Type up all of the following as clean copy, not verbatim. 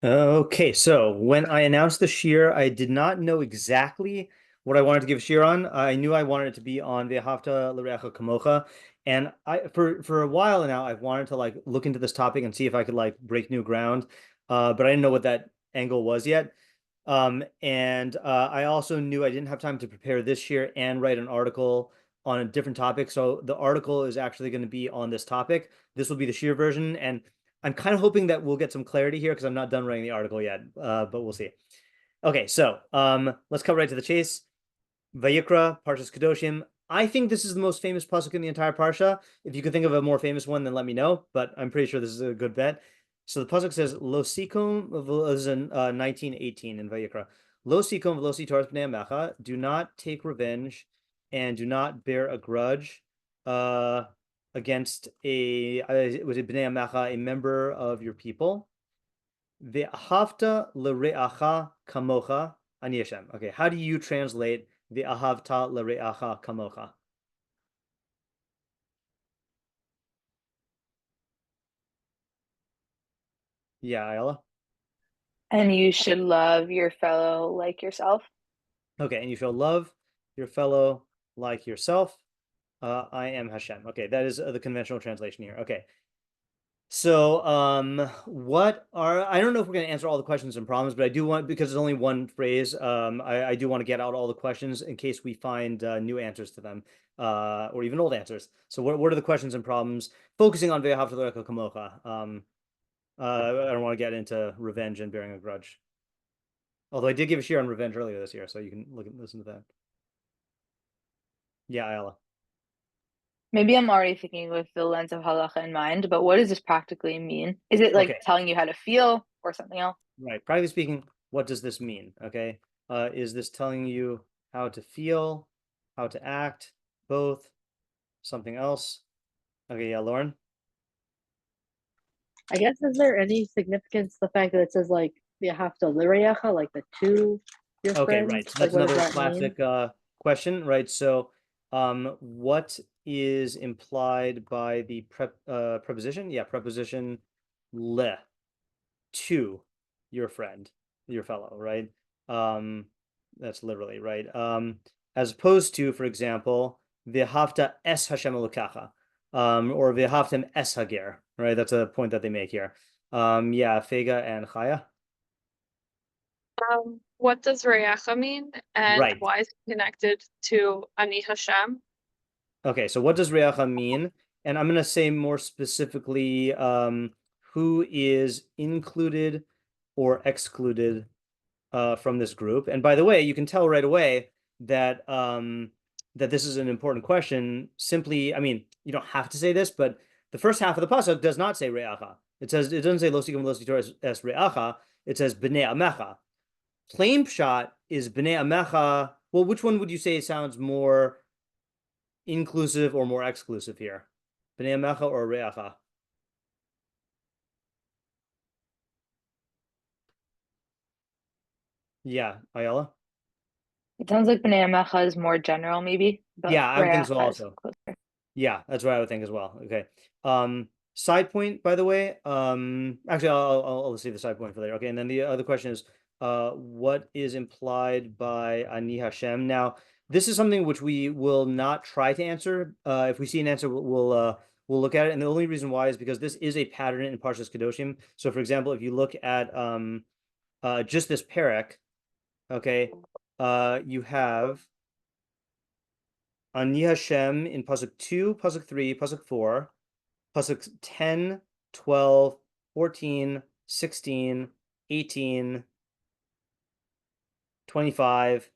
Okay, so when I announced the shiur, I did not know exactly what I wanted to give shiur on. I knew I wanted it to be on Ve'ahavta L'Reacha Kamocha, and I for a while now I've wanted to like look into this topic and see if I could like break new ground, but I didn't know what that angle was yet. And I also knew I didn't have time to prepare this shiur and write an article on a different topic. So the article is actually going to be on this topic. This will be the shiur version, and I'm kind of hoping that we'll get some clarity here because I'm not done writing the article yet, but we'll see. Okay, so let's cut right to the chase. Vayikra, Parashas Kedoshim. I think this is the most famous pasuk in the entire parsha. If you could think of a more famous one, then let me know. But I'm pretty sure this is a good bet. So the pasuk says, "Lo sikom," this is in 19:18 in Vayikra. Lo sikom v'lo si toras b'nei amecha. Do not take revenge, and do not bear a grudge against was it b'nei amecha, a member of your people. Ve'ahavta l're'acha kamocha ani Hashem. Okay, how do you translate ve'ahavta l're'acha kamocha? Yeah, Ayala. And you should love your fellow like yourself. Okay, and you shall love your fellow like yourself. I am Hashem. Okay, that is the conventional translation here. Okay. So, I don't know if we're going to answer all the questions and problems, but I do want, because it's only one phrase, I do want to get out all the questions in case we find new answers to them, or even old answers. So what are the questions and problems? Focusing on Ve'ahavta l'reacha kamocha. I don't want to get into revenge and bearing a grudge. Although I did give a shiur on revenge earlier this year, so you can listen to that. Yeah, Ayala. Maybe I'm already thinking with the lens of halacha in mind, but what does this practically mean? Is it like Okay, telling you how to feel or something else? right. Practically speaking, what does this mean? Okay. Is this telling you how to feel, how to act, both, something else? Okay, yeah, Lauren. I guess is there any significance to the fact that it says like you have to lireyacha, like the two your Okay, right. friends? So Like that's what does another that mean? classic question, right? So, what is implied by the preposition? Yeah, preposition le, to your friend, your fellow, right? Um, that's literally right. As opposed to, for example, v'ahavta es Hashem Elokecha, or v'ahavtem es hager, right? That's a point that they make here. Yeah, Fega and Chaya. What does Reecha mean, and Right. why is it connected to Ani Hashem? Okay, so what does Re'acha mean? And I'm going to say more specifically who is included or excluded from this group. And by the way, you can tell right away that that this is an important question. Simply, I mean, you don't have to say this, but the first half of the pasuk does not say Re'acha. It doesn't say Lo sikum lo sitor es Re'acha. It says B'nei Amecha. Plain pshat is B'nei Amecha. Well, which one would you say sounds more inclusive or more exclusive here? B'nei Amecha or Re'acha? Yeah, Ayala? It sounds like Bnei Amecha is more general, maybe, but Yeah, I would think so Re'acha is also. closer. Yeah, that's what I would think as well. Okay. Side point, by the way. Actually, I'll save the side point for later. Okay, and then the other question is, what is implied by Ani Hashem? Now, this is something which we will not try to answer. If we see an answer, we'll look at it. And the only reason why is because this is a pattern in Parashas Kedoshim. So, for example, if you look at just this parak, okay, you have Ani Hashem in pasuk 2, pasuk 3, pasuk 4, pasuk 10, 12, 14, 16, 18, 25,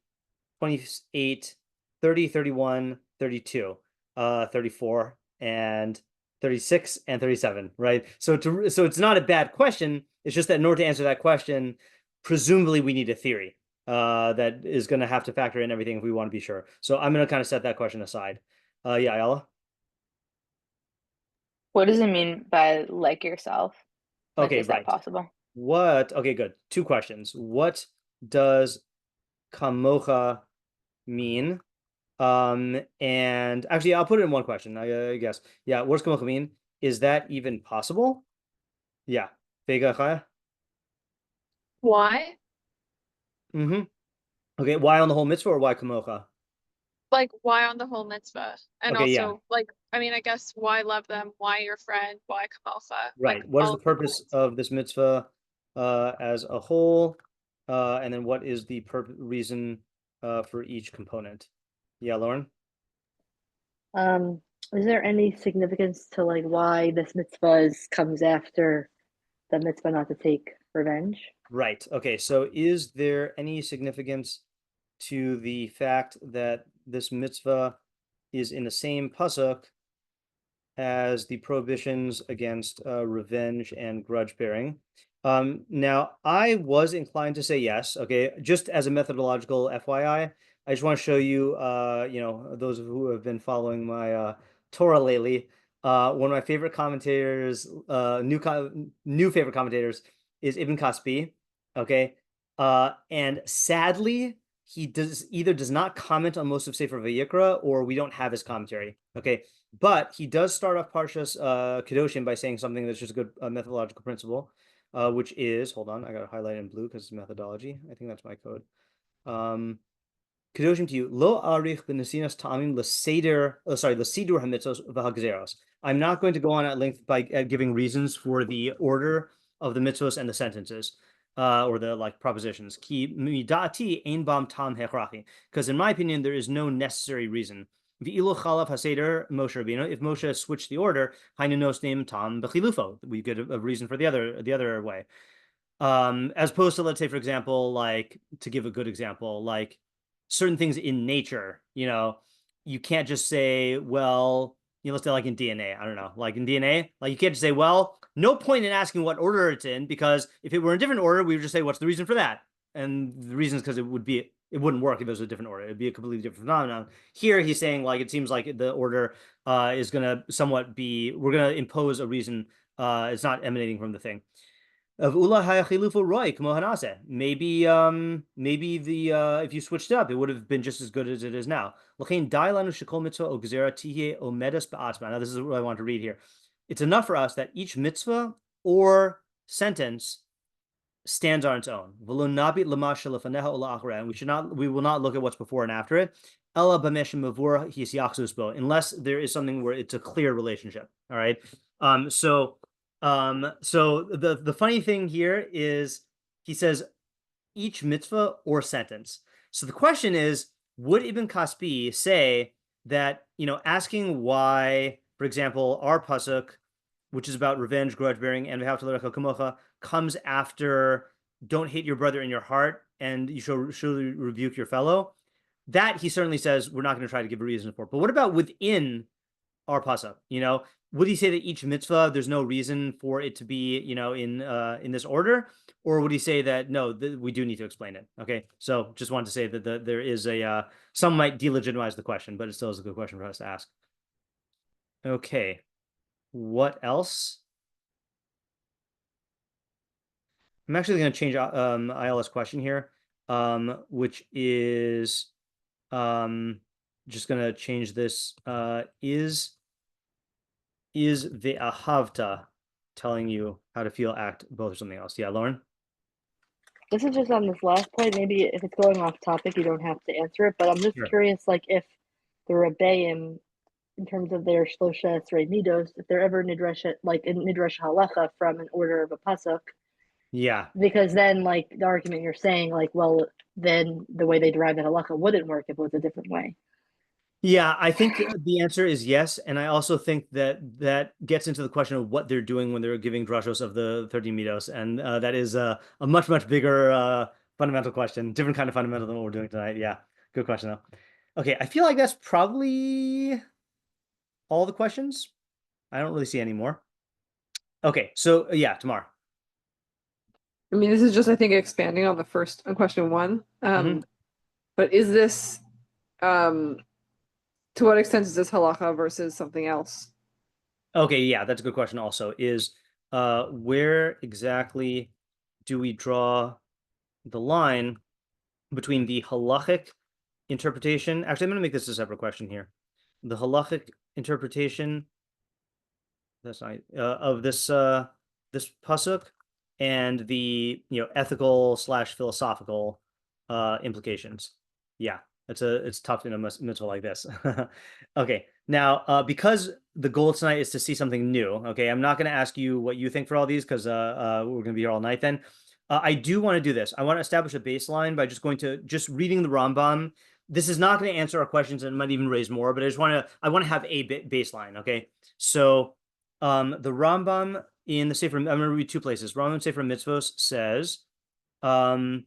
28, 30, 31, 32, 34, and 36 and 37, right? So it's not a bad question. It's just that in order to answer that question, presumably we need a theory that is going to have to factor in everything if we want to be sure. So I'm going to kind of set that question aside. Yeah, Ayala. What does it mean by like yourself? Like, Okay, is that right. possible? Okay, good. Two questions. What does Kamocha mean? And actually, I'll put it in one question, I guess. Yeah, what does Kamocha mean? Is that even possible? Yeah. Vega Chaya? Why? Mm-hmm. Okay, why on the whole mitzvah or why Kamocha? Like, why on the whole mitzvah? And Okay, yeah. also, like, I mean, I guess why love them? Why your friend? Why Kamocha? Like, Right. What is all the of the purpose points. of this mitzvah as a whole? And then what is the reason for each component? Yeah, Lauren? Is there any significance to like why this mitzvah comes after the mitzvah not to take revenge? Right. Okay. So is there any significance to the fact that this mitzvah is in the same pasuk as the prohibitions against revenge and grudge bearing? Now, I was inclined to say yes. Okay, just as a methodological FYI, I just want to show you, those who have been following my Torah lately. One of my favorite commentators, new favorite commentators, is Ibn Kaspi. Okay, and sadly, he does not comment on most of Sefer Vayikra, or we don't have his commentary. Okay, but he does start off Parashas Kedoshim by saying something that's just a good methodological principle, which is, hold on, I got to highlight in blue because it's methodology. I think that's my code. Kedoshim to you, lo arich b'nesinas ta'amim l'seder, l'sidur hamitzos v'hagzeros. I'm not going to go on at length by giving reasons for the order of the mitzvos and the sentences, or the like propositions. Ki midati ein bam tam hechrachi. Because in my opinion, there is no necessary reason. V'ilu chalav haseder Moshe Rabbeinu. If Moshe switched the order, hainu nos name tam b'chilufo. We get a reason for the other way. As opposed to, let's say, for example, like, to give a good example, like certain things in nature, you can't just say, well, let's say like in DNA, I don't know, like in DNA, like you can't just say, well, no point in asking what order it's in, because if it were in a different order, we would just say, what's the reason for that? And the reason is because it wouldn't work if it was a different order. It'd be a completely different phenomenon. Here, he's saying, like, it seems like the order is going to somewhat we're going to impose a reason. It's not emanating from the thing. Of maybe the if you switched it up, it would have been just as good as it is now. Now, this is what I want to read here. It's enough for us that each mitzvah or sentence stands on its own. And we will not look at what's before and after it, unless there is something where it's a clear relationship. All right. So the funny thing here is he says each mitzvah or sentence. So the question is, would Ibn Kaspi say that, asking why, for example, our pasuk, which is about revenge, grudge bearing, and Kamocha, comes after don't hate your brother in your heart and you shall surely rebuke your fellow? That he certainly says we're not going to try to give a reason for. But what about within our pasuk? Would he say that each mitzvah there's no reason for it to be, in this order, or would he say that no, we do need to explain it? Okay, so just wanted to say that there is some might delegitimize the question, but it still is a good question for us to ask. Okay, what else? I'm actually going to change ILS question here, which is just going to change this. Is ve'ahavta telling you how to feel, act, both, or something else? Yeah, Lauren? This is just on this last point. Maybe if it's going off topic, you don't have to answer it. But I'm just curious, like if the Rebbeim, in terms of their shlosha esrei midos, if they're ever nidreshet, like in midrash halacha from an order of a pasuk. Yeah. Because then, like the argument you're saying, like, well, then the way they derive that halacha wouldn't work if it was a different way. Yeah, I think the answer is yes, and I also think that gets into the question of what they're doing when they're giving drashos of the 13 midos, and that is a much bigger fundamental question, different kind of fundamental than what we're doing tonight. Yeah, good question though. Okay, I feel like that's probably all the questions. I don't really see any more. Okay, so yeah, Tamar. I mean, this is just, I think, expanding on the first on question one. But is this to what extent is this halacha versus something else? Okay, yeah, that's a good question also. Is where exactly do we draw the line between the halachic interpretation? Actually, I'm going to make this a separate question here. The halachic interpretation, that's not of this pasuk, and the ethical / philosophical implications. Yeah, it's tough in a mitzvah like this. Okay, now because the goal tonight is to see something new. Okay, I'm not going to ask you what you think for all these because we're going to be here all night. Then I do want to do this. I want to establish a baseline by just reading the Rambam. This is not going to answer our questions and might even raise more, but I want to have a baseline. Okay, so the Rambam in the Sefer, I'm going to read two places. Rambam Sefer Mitzvos says, the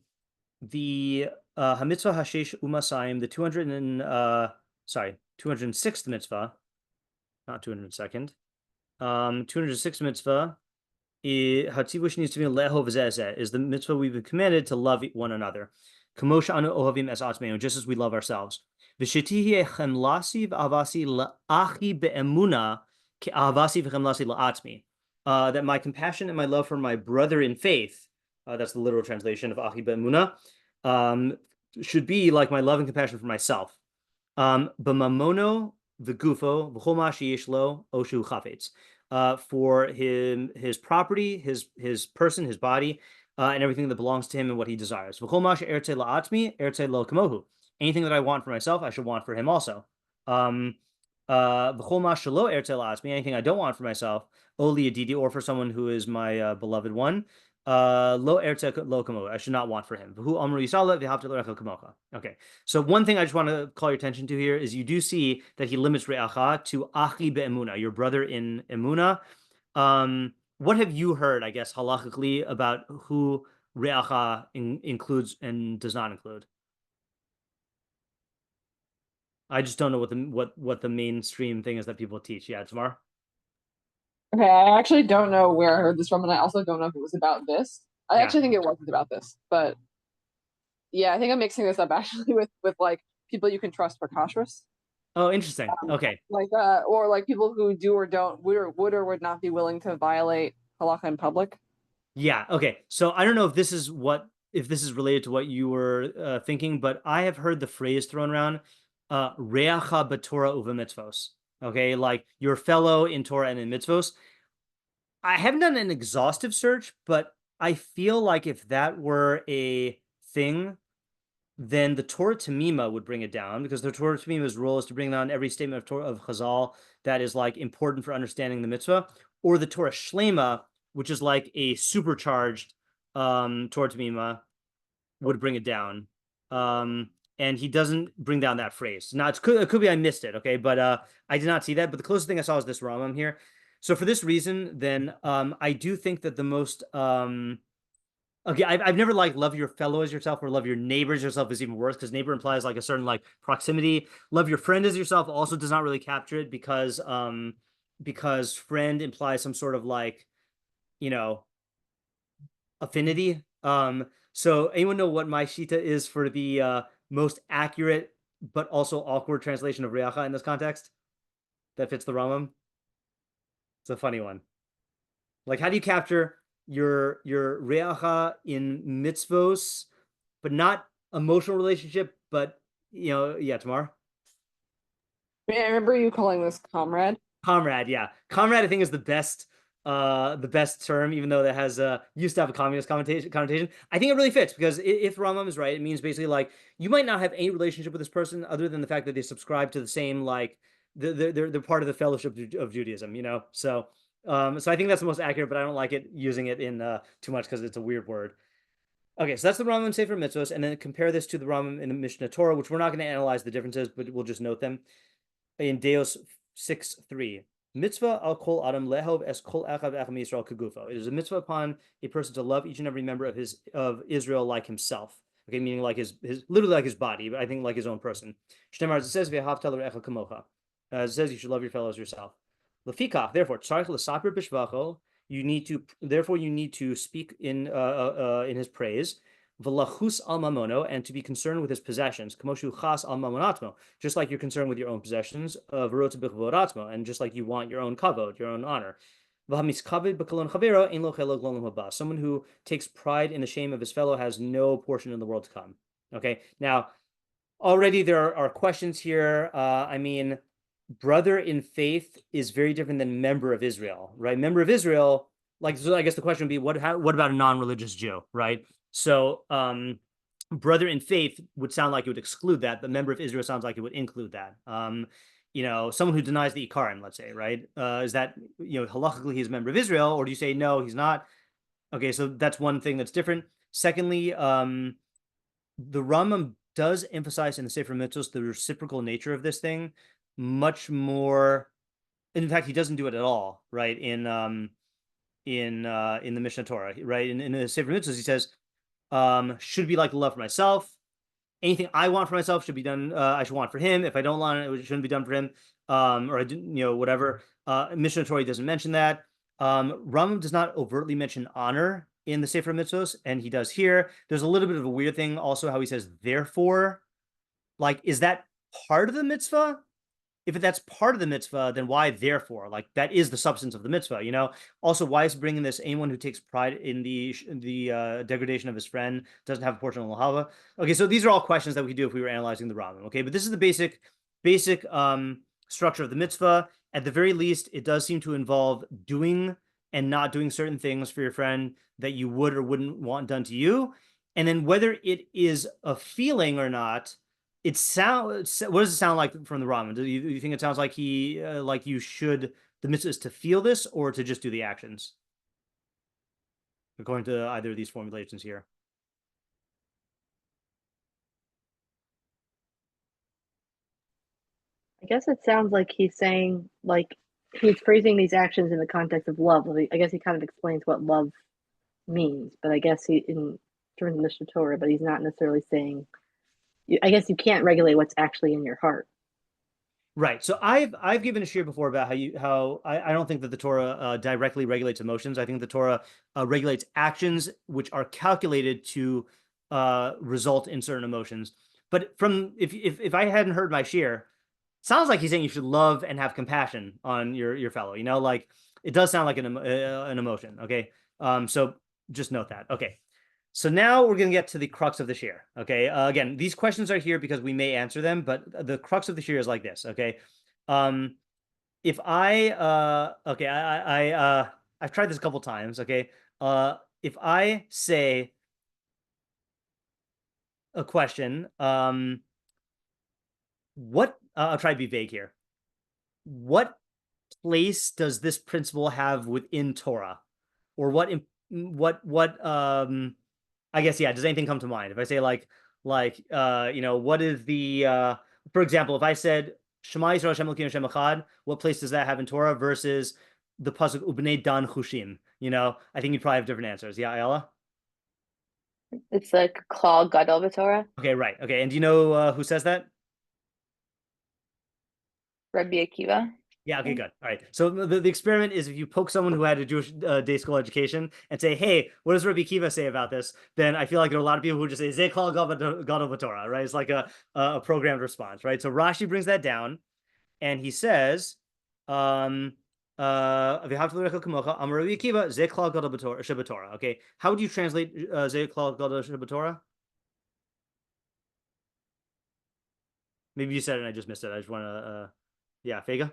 Hamitzvah Hashesh Umasayim, the 206th mitzvah, not 202nd, 206th mitzvah, Hatzivush needs to be lehov zeh is the mitzvah we've been commanded to love one another. Kamocha anu ohavim es atzmeinu, just as we love ourselves. V'shetihi chemlasi v'avasi la'achi be'emuna ke'avasi v'chemlasi la'atzmi. That my compassion and my love for my brother in faith, that's the literal translation of achi be'emuna, should be like my love and compassion for myself. B'mamono v'gufo v'chol ma sheyesh lo oshu chafetz. For his property, his person, his body, and everything that belongs to him and what he desires. Anything that I want for myself, I should want for him also. Anything I don't want for myself, or for someone who is my beloved one, I should not want for him. Okay, so one thing I just want to call your attention to here is you do see that he limits re'acha to achi be'emuna, your brother in emuna. What have you heard, I guess, halachically about who re'acha includes and does not include? I just don't know what the mainstream thing is that people teach. Yeah, Tamar? Okay, I actually don't know where I heard this from, and I also don't know if it was about this. I actually think it wasn't about this, but yeah, I think I'm mixing this up actually with like people you can trust for kashrus. Oh, interesting. Okay. Or like people who do or don't would or would not be willing to violate halacha in public. Yeah. Okay. So I don't know if this is related to what you were thinking, but I have heard the phrase thrown around, re'acha b'Torah uva mitzvos. Okay, like your fellow in Torah and in mitzvos. I haven't done an exhaustive search, but I feel like if that were a thing, then the Torah Tamima would bring it down, because the Torah Tamima's role is to bring down every statement of Torah of Chazal that is like important for understanding the mitzvah, or the Torah Shlema, which is like a supercharged Torah Tamima, would bring it down. And he doesn't bring down that phrase. Now, it could be I missed it, okay? But I did not see that. But the closest thing I saw is this Rambam here. So for this reason, then I do think that the most... okay, I've never like love your fellow as yourself or love your neighbor as yourself is even worse, because neighbor implies like a certain like proximity. Love your friend as yourself also does not really capture it, because friend implies some sort of like, affinity. So anyone know what my shita is for the most accurate but also awkward translation of re'acha in this context that fits the Rambam? It's a funny one. Like, how do you capture your re'acha in mitzvos, but not emotional relationship, but yeah, Tamar? I remember you calling this comrade. Comrade, yeah. Comrade, I think, is the best term, even though that has used to have a communist connotation. I think it really fits, because if Rambam is right, it means basically like you might not have any relationship with this person other than the fact that they subscribe to the same, like they're part of the fellowship of Judaism, So I think that's the most accurate, but I don't like it using it in too much because it's a weird word. Okay, so that's the Rambam Sefer Mitzvos, and then compare this to the Rambam in the Mishnah Torah, which we're not going to analyze the differences, but we'll just note them. In Deos 6:3. Mitzvah al kol adam lehov es kol echad v'echad Yisrael kegufo. It is a mitzvah upon a person to love each and every member of Israel like himself. Okay, meaning like his literally like his body, but I think like his own person. Shnemar, it says v'ahavta l're'echa kamocha. It says you should love your fellows yourself. Lefikach, therefore, tzarich l'saper b'shvacho. You need to speak in his praise. V'lachus al mamono, and to be concerned with his possessions. Kamoshu chas al mamonatmo, just like you're concerned with your own possessions. V'rotze b'chavodatmo, and just like you want your own kavod, your own honor. V'hamiskaved b'kolon chavero ein lo chelok l'olam haba. Someone who takes pride in the shame of his fellow has no portion in the world to come. Okay, now already there are questions here. I mean, brother in faith is very different than member of Israel, right? Member of Israel like, so I guess the question would be, what about a non-religious Jew, right? So, brother in faith would sound like it would exclude that, but member of Israel sounds like it would include that. Someone who denies the Ikarim, let's say, right? Is that, halakhically he's a member of Israel, or do you say no, he's not? Okay, so that's one thing that's different. Secondly, the Rambam does emphasize in the Sefer Mitzvos the reciprocal nature of this thing much more. In fact, he doesn't do it at all, right? In the Mishnah Torah, right? In the Sefer Mitzvos, he says, should be like the love for myself. Anything I want for myself should be done. I should want for him. If I don't want it, it shouldn't be done for him. Or I didn't, whatever. Mishnah Torah doesn't mention that. Rambam does not overtly mention honor in the Sefer Mitzvos, and he does here. There's a little bit of a weird thing also how he says therefore. Like, is that part of the mitzvah? If that's part of the mitzvah, then why therefore? Like, that is the substance of the mitzvah, Also, why is bringing this? Anyone who takes pride in the degradation of his friend doesn't have a portion of lahava. Okay, so these are all questions that we could do if we were analyzing the Rambam. Okay, but this is the basic structure of the mitzvah. At the very least, it does seem to involve doing and not doing certain things for your friend that you would or wouldn't want done to you, and then whether it is a feeling or not. What does it sound like from the Rambam? Do you think it sounds like the mitzvah is to feel this or to just do the actions? According to either of these formulations here. I guess it sounds like he's saying, like, he's phrasing these actions in the context of love. I guess he kind of explains what love means, but I guess in terms of Mishnah Torah, but he's not necessarily saying. I guess you can't regulate what's actually in your heart. Right. So I've given a shiur before about how I don't think that the Torah directly regulates emotions. I think the Torah regulates actions which are calculated to result in certain emotions. But if I hadn't heard my shiur, it sounds like he's saying you should love and have compassion on your fellow. Like it does sound like an emotion. Okay. So just note that. Okay. So now we're going to get to the crux of the shiur. Okay. Again, these questions are here because we may answer them, but the crux of the shiur is like this. Okay. If I've tried this a couple times. Okay. If I say a question, I'll try to be vague here. What place does this principle have within Torah, or what I guess, yeah. Does anything come to mind? If I say what is the, for example, if I said Shema Yisrael Hashem Elokeinu Hashem Echad, what place does that have in Torah versus the pasuk Ubnei Dan Chushim? I think you'd probably have different answers. Yeah, Ayala? It's like klal gadol b'Torah. Okay, right. Okay, and do you know who says that? Rabbi Akiva. Yeah, okay, good. All right. So the experiment is if you poke someone who had a Jewish day school education and say, hey, what does Rabbi Akiva say about this? Then I feel like there are a lot of people who just say, Ze klal gadol b'Torah, right? It's like a programmed response, right? So Rashi brings that down and he says, okay, how would you translate Ze klal gadol b'Torah? Maybe you said it and I just missed it. I just want to, yeah, Fega?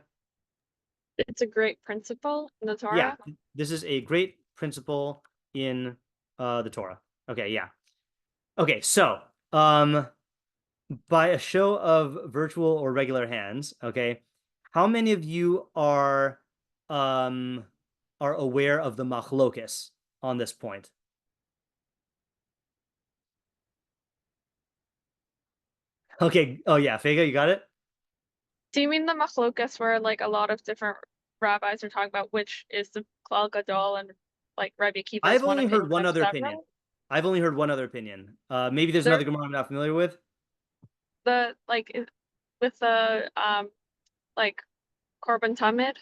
It's a great principle in the Torah. Yeah, this is a great principle in the Torah. Okay, yeah. Okay, so by a show of virtual or regular hands, okay, how many of you are aware of the machlokess on this point? Okay. Oh yeah, Fega, you got it? Do you mean the machlokess where like a lot of different rabbis are talking about which is the klal gadol and like Rabbi Akiva? I've only heard one other opinion. Maybe there's another Gemara I'm not familiar with. With the like korban tamid.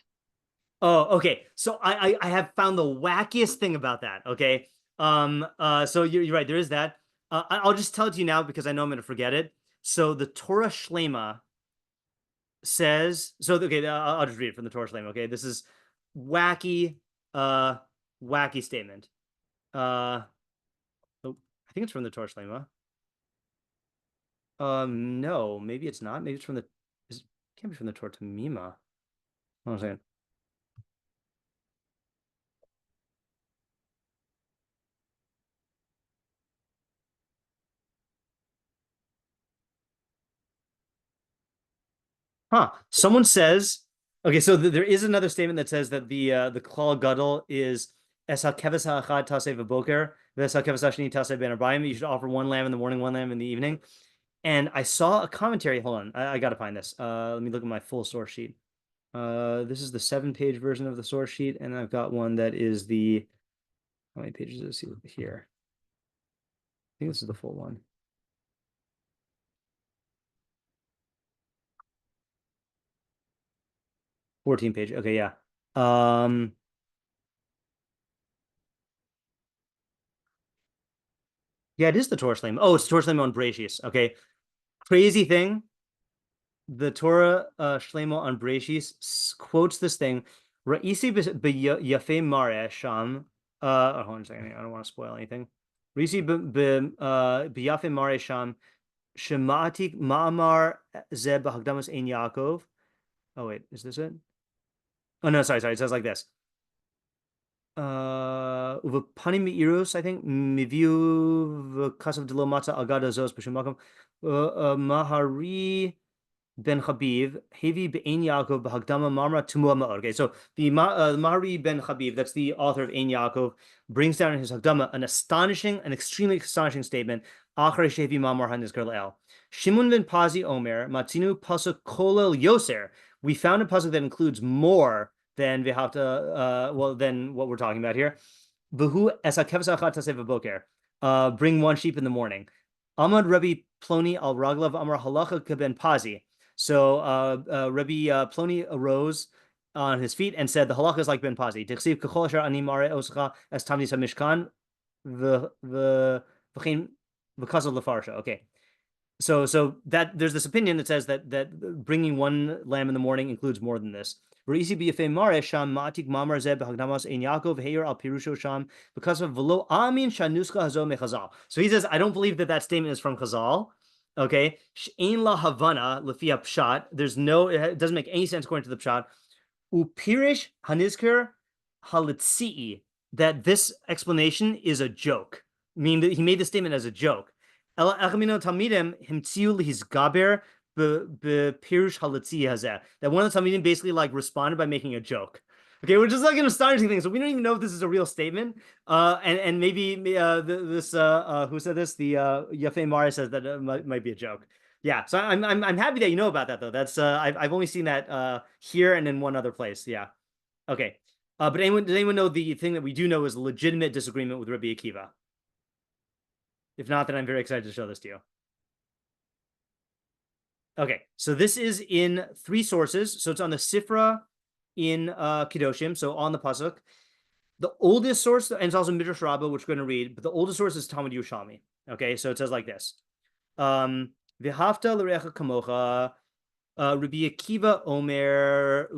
Oh, okay. So I have found the wackiest thing about that. Okay. So you're right. There is that. I'll just tell it to you now because I know I'm going to forget it. So the Torah Shlema says, okay, I'll just read it from the Torah Shlema. Okay. This is wacky statement. I think it's from the Torah Shlema. No, maybe it's not. Maybe it's from it can't be from the Torah Tamima. Hold on a second. Someone says, okay, so there is another statement that says that the klal gadol is es hakeves ha'achad taseh v'boker v'es hakeves ha'sheni taseh ben arbayim. You should offer one lamb in the morning, one lamb in the evening. And I saw a commentary. Hold on, I got to find this. Let me look at my full source sheet. This is the 7-page version of the source sheet, and I've got one that is the, how many pages does it see here? I think this is the full one. 14 page. Okay, yeah. Yeah, it is the Torah Shlema. Oh, it's Torah Shlema on Bereshis. Okay. Crazy thing. The Torah Shlema on Bereshis quotes this thing. Ra'isi b'yafei mareh sham. Hold on a second. I don't want to spoil anything. Ra'isi b'yafei mareh sham. Shema'ati ma'amar zeh b'hagdamas ein Yaakov. Oh, wait. Is this it? Oh, no, sorry. It says like this. Uvapanim meirus, I think, miviu v'kasav delo matza agada zos b'shem mahari ben Habib hevi be'ein Yaakov b'hagdama mamra tumua ma'od. Okay, so the Mahari ben Habib, that's the author of Ein Yaakov, brings down in his hagdama an extremely astonishing statement. Achrei shevi mamar hanizkar le'el. Shimon ben Pazi Omer matzinu pasuk kolel yoser. We found a pasuk that includes more than than what we're talking about here. V'hu es hakeves ha'achad taseh v'boker. Bring one sheep in the morning. Amad Rabbi Ploni al raglav amar halacha keben Pazi. So Rabbi Ploni arose on his feet and said, the halacha is like Ben Pazi. Dichsiv k'chol asher ani mareh oscha es tamnis hamishkan v'chein v'kasel lefarsha. Okay. So that there's this opinion that says that bringing one lamb in the morning includes more than this. Because of v'lo amin shanuska hazo mechazal. So he says, I don't believe that statement is from Chazal. Okay, she'ein la havana lefia pshat. It doesn't make any sense according to the pshat. Upirish hanizker halitzii, that this explanation is a joke. I mean, he made the statement as a joke. Ela echamino talmidim himtziu lihizgaber b'pirush halitzii hazeh. That one of the talmidim basically like responded by making a joke. Okay, which is like an astonishing thing. So we don't even know if this is a real statement. And maybe this who said this? The Yafei Mara says that it might be a joke. Yeah. So I'm happy that you know about that though. That's I've only seen that here and in one other place. Yeah. Okay. But does anyone know the thing that we do know is a legitimate disagreement with Rabbi Akiva? If not, then I'm very excited to show this to you. Okay. So this is in 3 sources. So it's on the Sifra in Kedoshim, so on the pasuk. The oldest source, and it's also Midrash Rabbah, which we're going to read, but the oldest source is Talmud Yerushalmi. Okay, so it says like this. V'hafta l'recha kamocha, Rabbi Akiva Omer,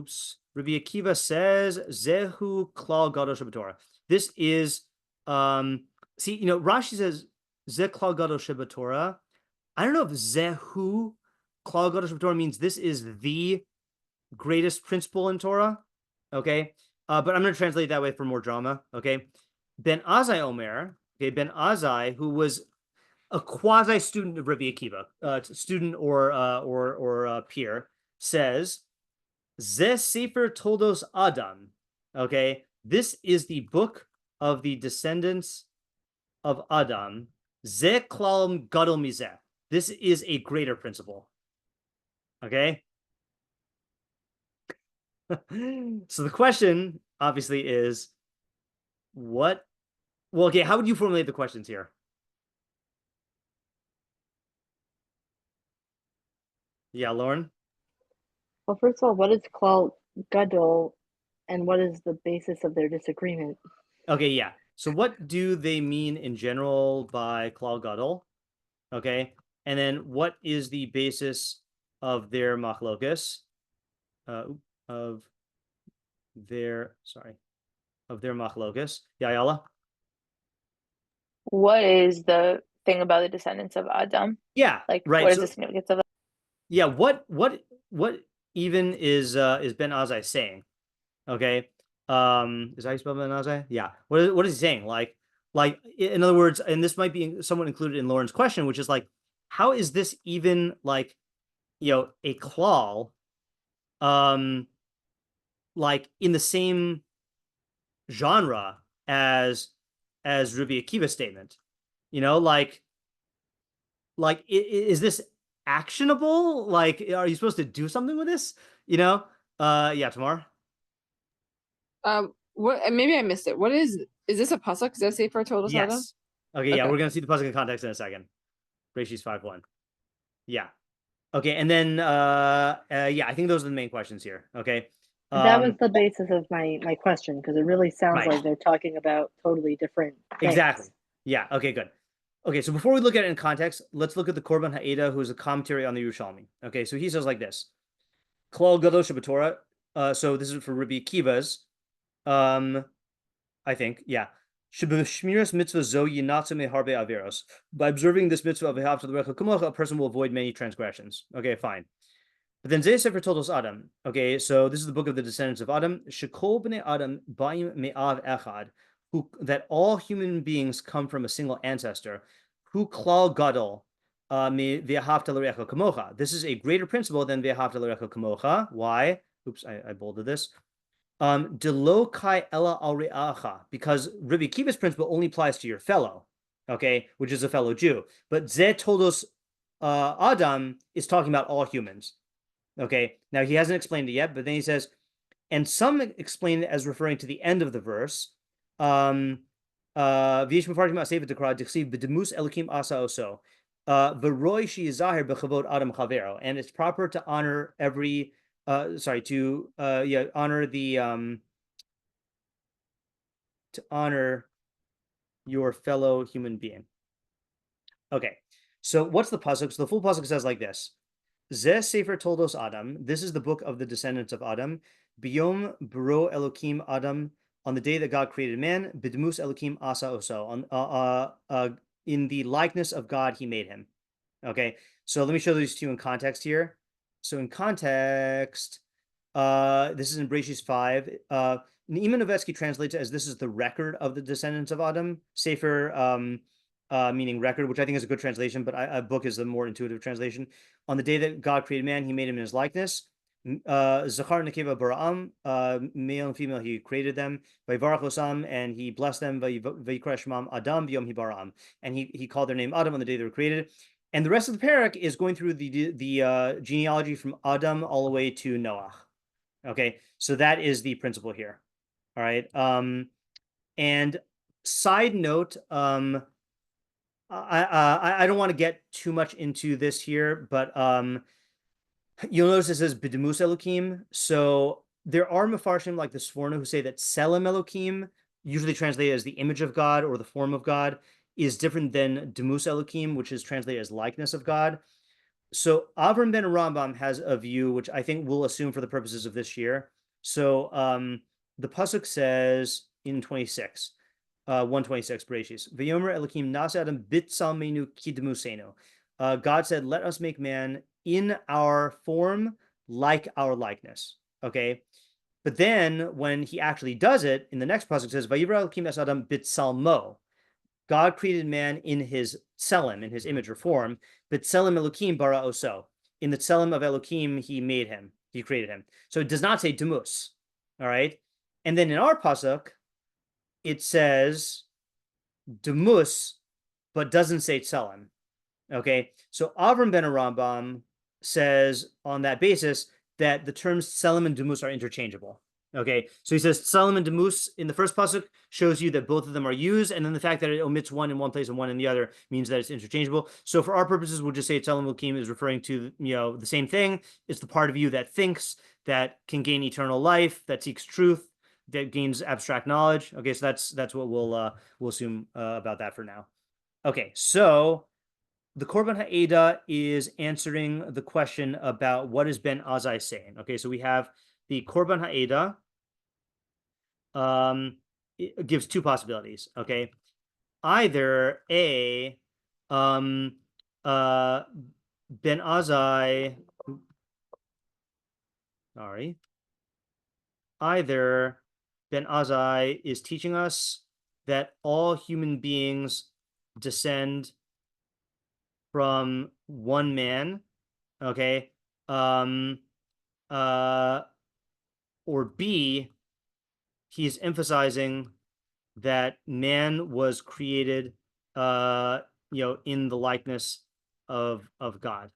Rabbi Akiva says, Zehu klal gadol shebetorah. This is, Rashi says, Zeh klal gadol shebetorah. I don't know if Zehu klal gadol shebetorah means this is the greatest principle in Torah, okay? But I'm going to translate it that way for more drama, okay? Ben Azzai Omer, okay, Ben Azzai, who was a quasi-student of Rabbi Akiva, student or peer, says, Zeh Sefer Toldos Adam, okay? This is the book of the descendants of Adam. Zeh Klal Gadol Mizeh. This is a greater principle, okay? So the question obviously is how would you formulate the questions here? Yeah, Lauren? Well, first of all, what is klal gadol and what is the basis of their disagreement? Okay, yeah. So what do they mean in general by klal gadol? Okay. And then what is the basis of their machlokess? Of their machlokess. Yeah, Ayala? What is the thing about the descendants of Adam? Yeah, like right. What is the significance of that? Yeah, what even is Ben Azzai saying? Okay, is that how you spell Ben Azzai? Yeah. What is he saying? Like in other words, and this might be somewhat included in Lauren's question, which is like, how is this even like, a klal like in the same genre as Rabbi Akiva's statement. Like is this actionable? Like, are you supposed to do something with this? Yeah, Tamar. What? Maybe I missed it. What is this a pasuk? Does that say for total Adam? Yes. Okay, yeah, we're gonna see the pasuk in context in a second. Bereshis 5:1. Yeah. Okay, and then yeah, I think those are the main questions here. Okay. That was the basis of my question, because it really sounds Right. like they're talking about totally different things. Exactly. Yeah. Okay, good. Okay, so before we look at it in context, let's look at the Korban Ha'eda, who is a commentary on the Yerushalmi. Okay, so he says like this: Klal Gadol Shabbatorah. So this is for Rabbi Akiva's. I think, yeah. Shemiras mitzvah zo yinatsu meharbe averos. By observing this mitzvah of v'havta Kamocha, a person will avoid many transgressions. Okay, fine. But then Zeh Sefer Toldos Adam. Okay, so this is the book of the descendants of Adam. Shekol bnei Adam ba'im me'av echad. That all human beings come from a single ancestor. Hu klal gadol v'havta l'recha kamocha. This is a greater principle than v'havta l'recha kamocha. Why? Oops, I bolded this. Delo kai ela al re'acha, because Rabbi Akiva's principle only applies to your fellow, okay, which is a fellow Jew. But Zeh Toldos Adam is talking about all humans. Okay, now he hasn't explained it yet, but then he says, and some explain it as referring to the end of the verse. And it's proper to honor every to honor your fellow human being. Okay, so what's the pasuk? So the full pasuk says like this: Zeh Sefer Toldos Adam. This is the book of the descendants of Adam. Biyom bro Elokim Adam. On the day that God created man, b'dmus Elokim asa oso. In the likeness of God, He made him. Okay, so let me show these two in context here. So in context, this is in Bereshis 5. Neiman Novetsky translates it as this is the record of the descendants of Adam. Sefer, meaning record, which I think is a good translation, but a book is the more intuitive translation. On the day that God created man, He made him in His likeness. Zachar nekeva bara'am, male and female, He created them. Vayvarach osam, and He blessed them. Vayikra shemam Adam b'yom hibaram, and He called their name Adam on the day they were created. And the rest of the parak is going through the genealogy from Adam all the way to Noah. Okay, so that is the principle here. All right. And side note, I don't want to get too much into this here, but you'll notice it says B'demus Elokim. So there are Mefarshim like the Sforno who say that Selim Elokim, usually translated as the image of God or the form of God, is different than Demus Elokim, which is translated as likeness of God. So Avram ben Rambam has a view, which I think we'll assume for the purposes of this year. So the pasuk says in 26, 126, Bereshis, V'yomer Elokim nasa adam bitsalmenu kidmusenu. God said, let us make man in our form like our likeness. Okay. But then when He actually does it, in the next pasuk says, Vayivra Elokim es adam bitsalmo. God created man in His tselem, in His image or form, but tselem Elokim bara oso. In the tselem of Elokim, He made him. He created him. So it does not say demus. All right. And then in our pasuk, it says demus, but doesn't say tselem. Okay. So Avram ben Rambam says on that basis that the terms tselem and demus are interchangeable. Okay, so he says Tselem and Demus in the first pasuk shows you that both of them are used, and then the fact that it omits one in one place and one in the other means that it's interchangeable. So for our purposes, we'll just say Tselem Elokim is referring to the same thing. It's the part of you that thinks, that can gain eternal life, that seeks truth, that gains abstract knowledge. Okay, so that's what we'll assume about that for now. Okay, so the Korban Ha'eda is answering the question about what is Ben Azzai saying. Okay, so we have the Korban Ha'eda. It gives two possibilities. Okay, either A, Ben Azzai. Sorry. Either Ben Azzai is teaching us that all human beings descend from one man. Okay. or B, he's emphasizing that man was created, in the likeness of God.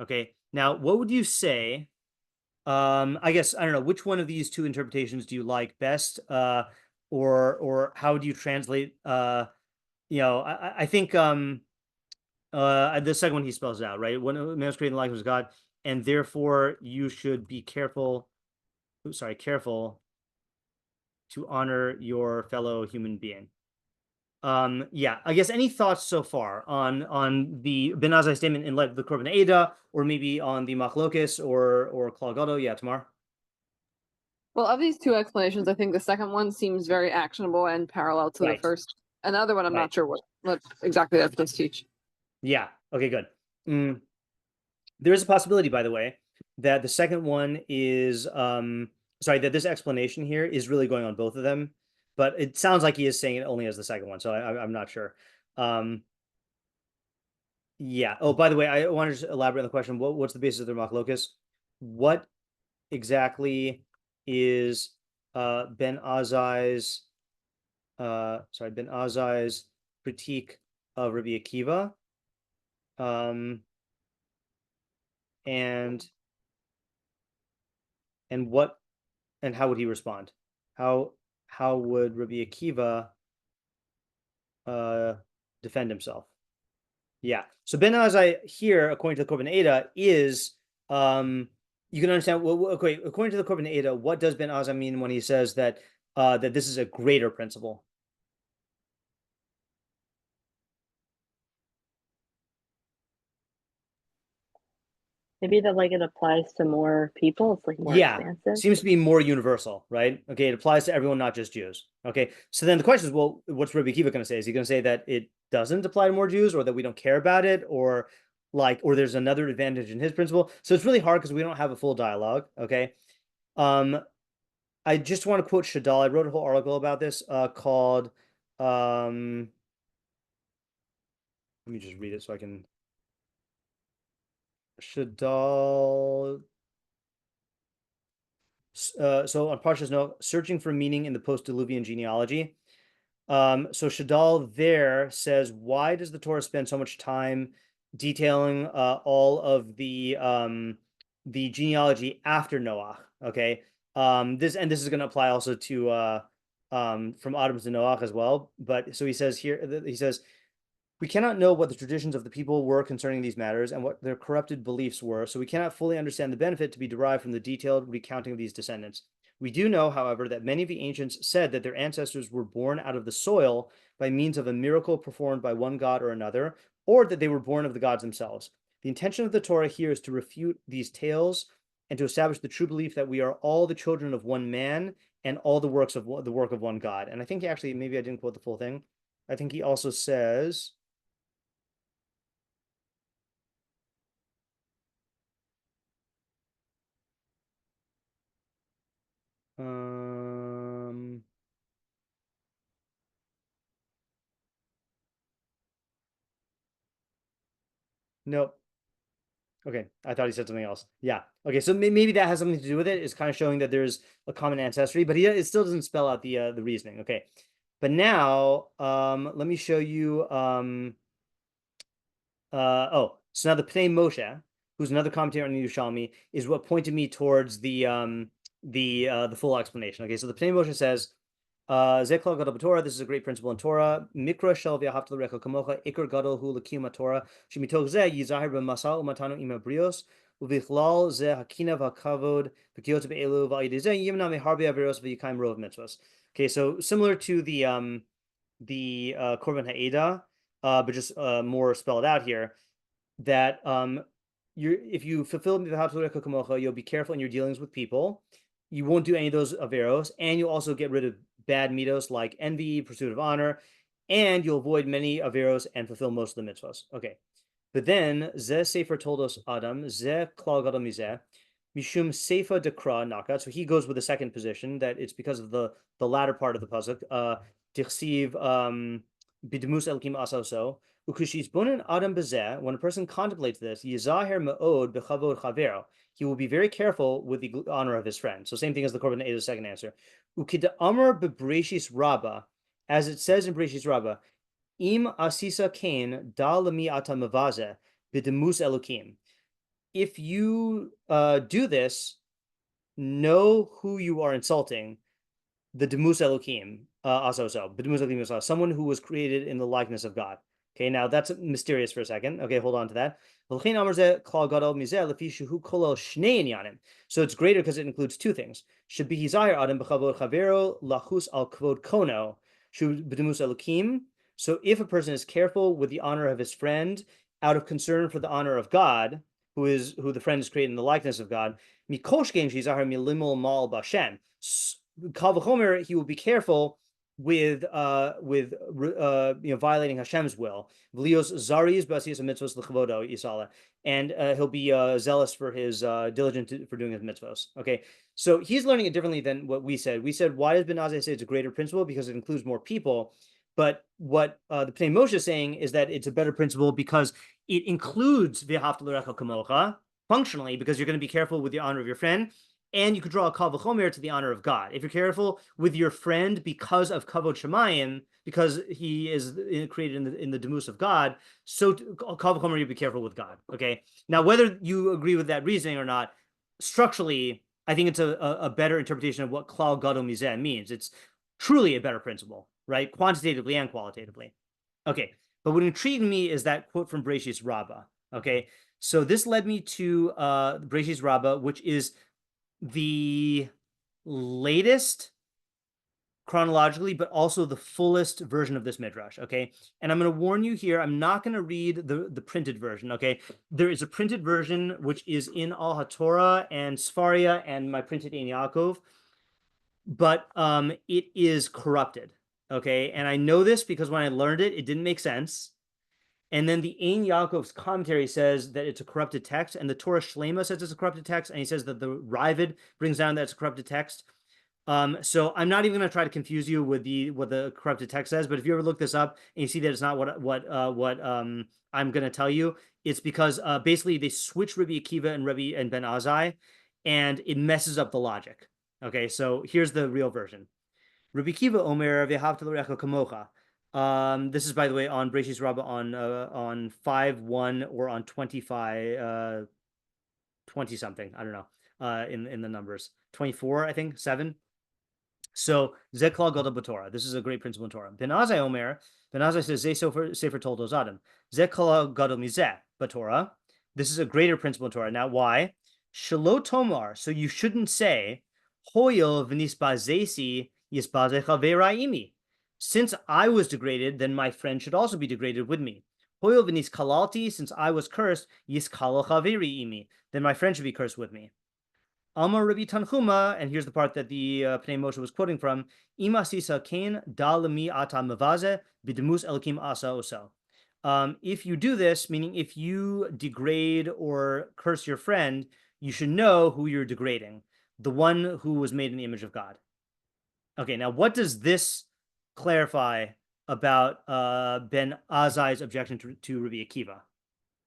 Okay. Now, what would you say? I guess I don't know which one of these two interpretations do you like best, or how do you translate? I think the second one he spells out, right? When man was created in the likeness of God, and therefore you should be careful. Careful to honor your fellow human being. Yeah, I guess any thoughts so far on the Ben Azzai statement in light of the Korban Eda, or maybe on the machlokess or Klal Gadol? Yeah, Tamar. Well, of these two explanations, I think the second one seems very actionable and parallel to the first. Another one, I'm not sure what exactly that does teach. Yeah. Okay, good. There is a possibility, by the way, that the second one is that this explanation here is really going on both of them, but it sounds like he is saying it only as the second one, so I'm not sure. Yeah. Oh, by the way, I want to just elaborate on the question. What's the basis of their machlokess? What exactly is Ben Azzai's critique of Rabbi Akiva? And what and how would he respond? How would Rabbi Akiva defend himself? Yeah. So Ben Azzai here, according to the Korban Eda, is you can understand. Okay, according to the Korban Eda, what does Ben Azzai mean when he says that that this is a greater principle? Maybe that it applies to more people. It's more expansive. Seems to be more universal, right? Okay, it applies to everyone, not just Jews. Okay, so then the question is, well, what's Rabbi Akiva going to say? Is he going to say that it doesn't apply to more Jews, or that we don't care about it, or there's another advantage in his principle? So it's really hard because we don't have a full dialogue. Okay, I just want to quote Shadal. I wrote a whole article about this called. Let me just read it so I can. Shadal. So on Parshas Noach, searching for meaning in the post-Diluvian genealogy. So Shadal there says, why does the Torah spend so much time detailing all of the genealogy after Noach? Okay, this is going to apply also to from Adam to Noach as well. But so he says here, we cannot know what the traditions of the people were concerning these matters and what their corrupted beliefs were, so we cannot fully understand the benefit to be derived from the detailed recounting of these descendants. We do know, however, that many of the ancients said that their ancestors were born out of the soil by means of a miracle performed by one god or another, or that they were born of the gods themselves. The intention of the Torah here is to refute these tales and to establish the true belief that we are all the children of one man and all the work of one God. And I think actually, maybe I didn't quote the full thing. I think he also says. Nope. Okay, I thought he said something else. Yeah. Okay, so maybe that has something to do with it. It's kind of showing that there's a common ancestry, but it still doesn't spell out the reasoning. Okay, but now let me show you. So now the Pnei Moshe, who's another commentator on the Yerushalmi, is what pointed me towards the full explanation. Okay, so the Pnei Moshe says. This is a great principle in Torah. Mikra shel v'ahavta l'recha kamocha ikar gadol hu l'kiyum Torah shemitoch zeh yizahir b'masal u'matanu im habrios u'vichlal zeh hakina v'kavod v'kiyot be'elu v'ayidei zeh yimna meharbe averos v'yikayim rov mitzvos. Okay, so similar to the Korban Ha'eda, but just more spelled out here. That if you fulfill the v'ahavta l'recha kamocha, you'll be careful in your dealings with people. You won't do any of those averos, and you'll also get rid of bad mitos like envy, pursuit of honor, and you'll avoid many averos and fulfill most of the mitzvahs. Okay, but then Zeh Sefer told us Adam Zeh Klal Gadol Mizeh Mishum Sefer Dekra Nakat. So he goes with the second position that it's because of the latter part of the pasuk. Tichsiv Bidmus Elkim Asaso Adam bezeh, when a person contemplates this, yizaher me'od bechavod chavero, he will be very careful with the honor of his friend. So same thing as the Korban Eidah, second answer. Ukida amar bebreshis rabba, as it says in Breshis Rabbah, im asisa kain da lami ata mavaze b'demus elokim. If you do this, know who you are insulting. The demus elokim someone who was created in the likeness of God. Okay, now that's mysterious for a second. Okay, hold on to that. So it's greater because it includes two things. Should be adam b'chavod chavero lachus al kvod kono should b'demus elokim. So if a person is careful with the honor of his friend out of concern for the honor of God, who the friend is created in the likeness of God, mikoshkem shizahar milimol mal bashem. Kal v'chomer, he will be careful with violating Hashem's will. V'lios zaris b'asiyas mitzvos l'chavodo yisala, and he'll be zealous for his diligent for doing his mitzvos. Okay, so he's learning it differently than what we said. We said, why does Ben Azzai say it's a greater principle? Because it includes more people. But what the Pnei Moshe is saying is that it's a better principle because it includes v'ahavta l'recha kamocha functionally, because you're going to be careful with the honor of your friend. And you could draw a kal v'chomer to the honor of God. If you're careful with your friend because of kavod shemayim, because he is created in the demus of God, so kal v'chomer, you be careful with God. Okay. Now, whether you agree with that reasoning or not, structurally, I think it's a better interpretation of what klal gadol mizeh means. It's truly a better principle, right? Quantitatively and qualitatively. Okay. But what intrigued me is that quote from Breshis Rabbah. Okay. So this led me to Breshis Rabbah, which is the latest chronologically, but also the fullest version of this midrash. Okay, and I'm going to warn you here, I'm not going to read the printed version. Okay, there is a printed version which is in Al HaTorah and Sfaria and my printed Ein Yaakov, but it is corrupted. Okay, and I know this because when I learned it, it didn't make sense. And then the Ein Yaakov's commentary says that it's a corrupted text, and the Torah Shlema says it's a corrupted text, and he says that the Ravid brings down that it's a corrupted text. So I'm not even going to try to confuse you with what the corrupted text says, but if you ever look this up and you see that it's not what I'm going to tell you, it's because basically they switch Rabbi Akiva and Ben Azzai, and it messes up the logic. Okay, so here's the real version. Rabbi Akiva Omer v'ahavta l'recha kamocha. This is, by the way, on Breshis Rabbah on 5:1 or on 25 20 something. I don't know in the numbers 24, I think 7. So Zeh klal gadol b'Torah. This is a great principle in Torah. Ben Azzai Omer. Ben Azzai says Zeh sefer toldos adam. Zeh klal gadol mizeh b'Torah. This is a greater principle in Torah. Now, why? Shelo tomar. So you shouldn't say hoyo v'nisbazesi yisbazecha ve'ra'imi. Since I was degraded, then my friend should also be degraded with me. Hoyo v'nis kalalti, since I was cursed, yiskalo chaveri imi, then my friend should be cursed with me. Amar Rabbi Tanchuma, and here's the part that the Pnei Moshe was quoting from, Ima sisa kain dalami ata mavaze b'demus elokim asa oso. If you do this, meaning if you degrade or curse your friend, you should know who you're degrading, the one who was made in the image of God. Okay, now what does this clarify about Ben Azzai's objection to Rabbi Akiva?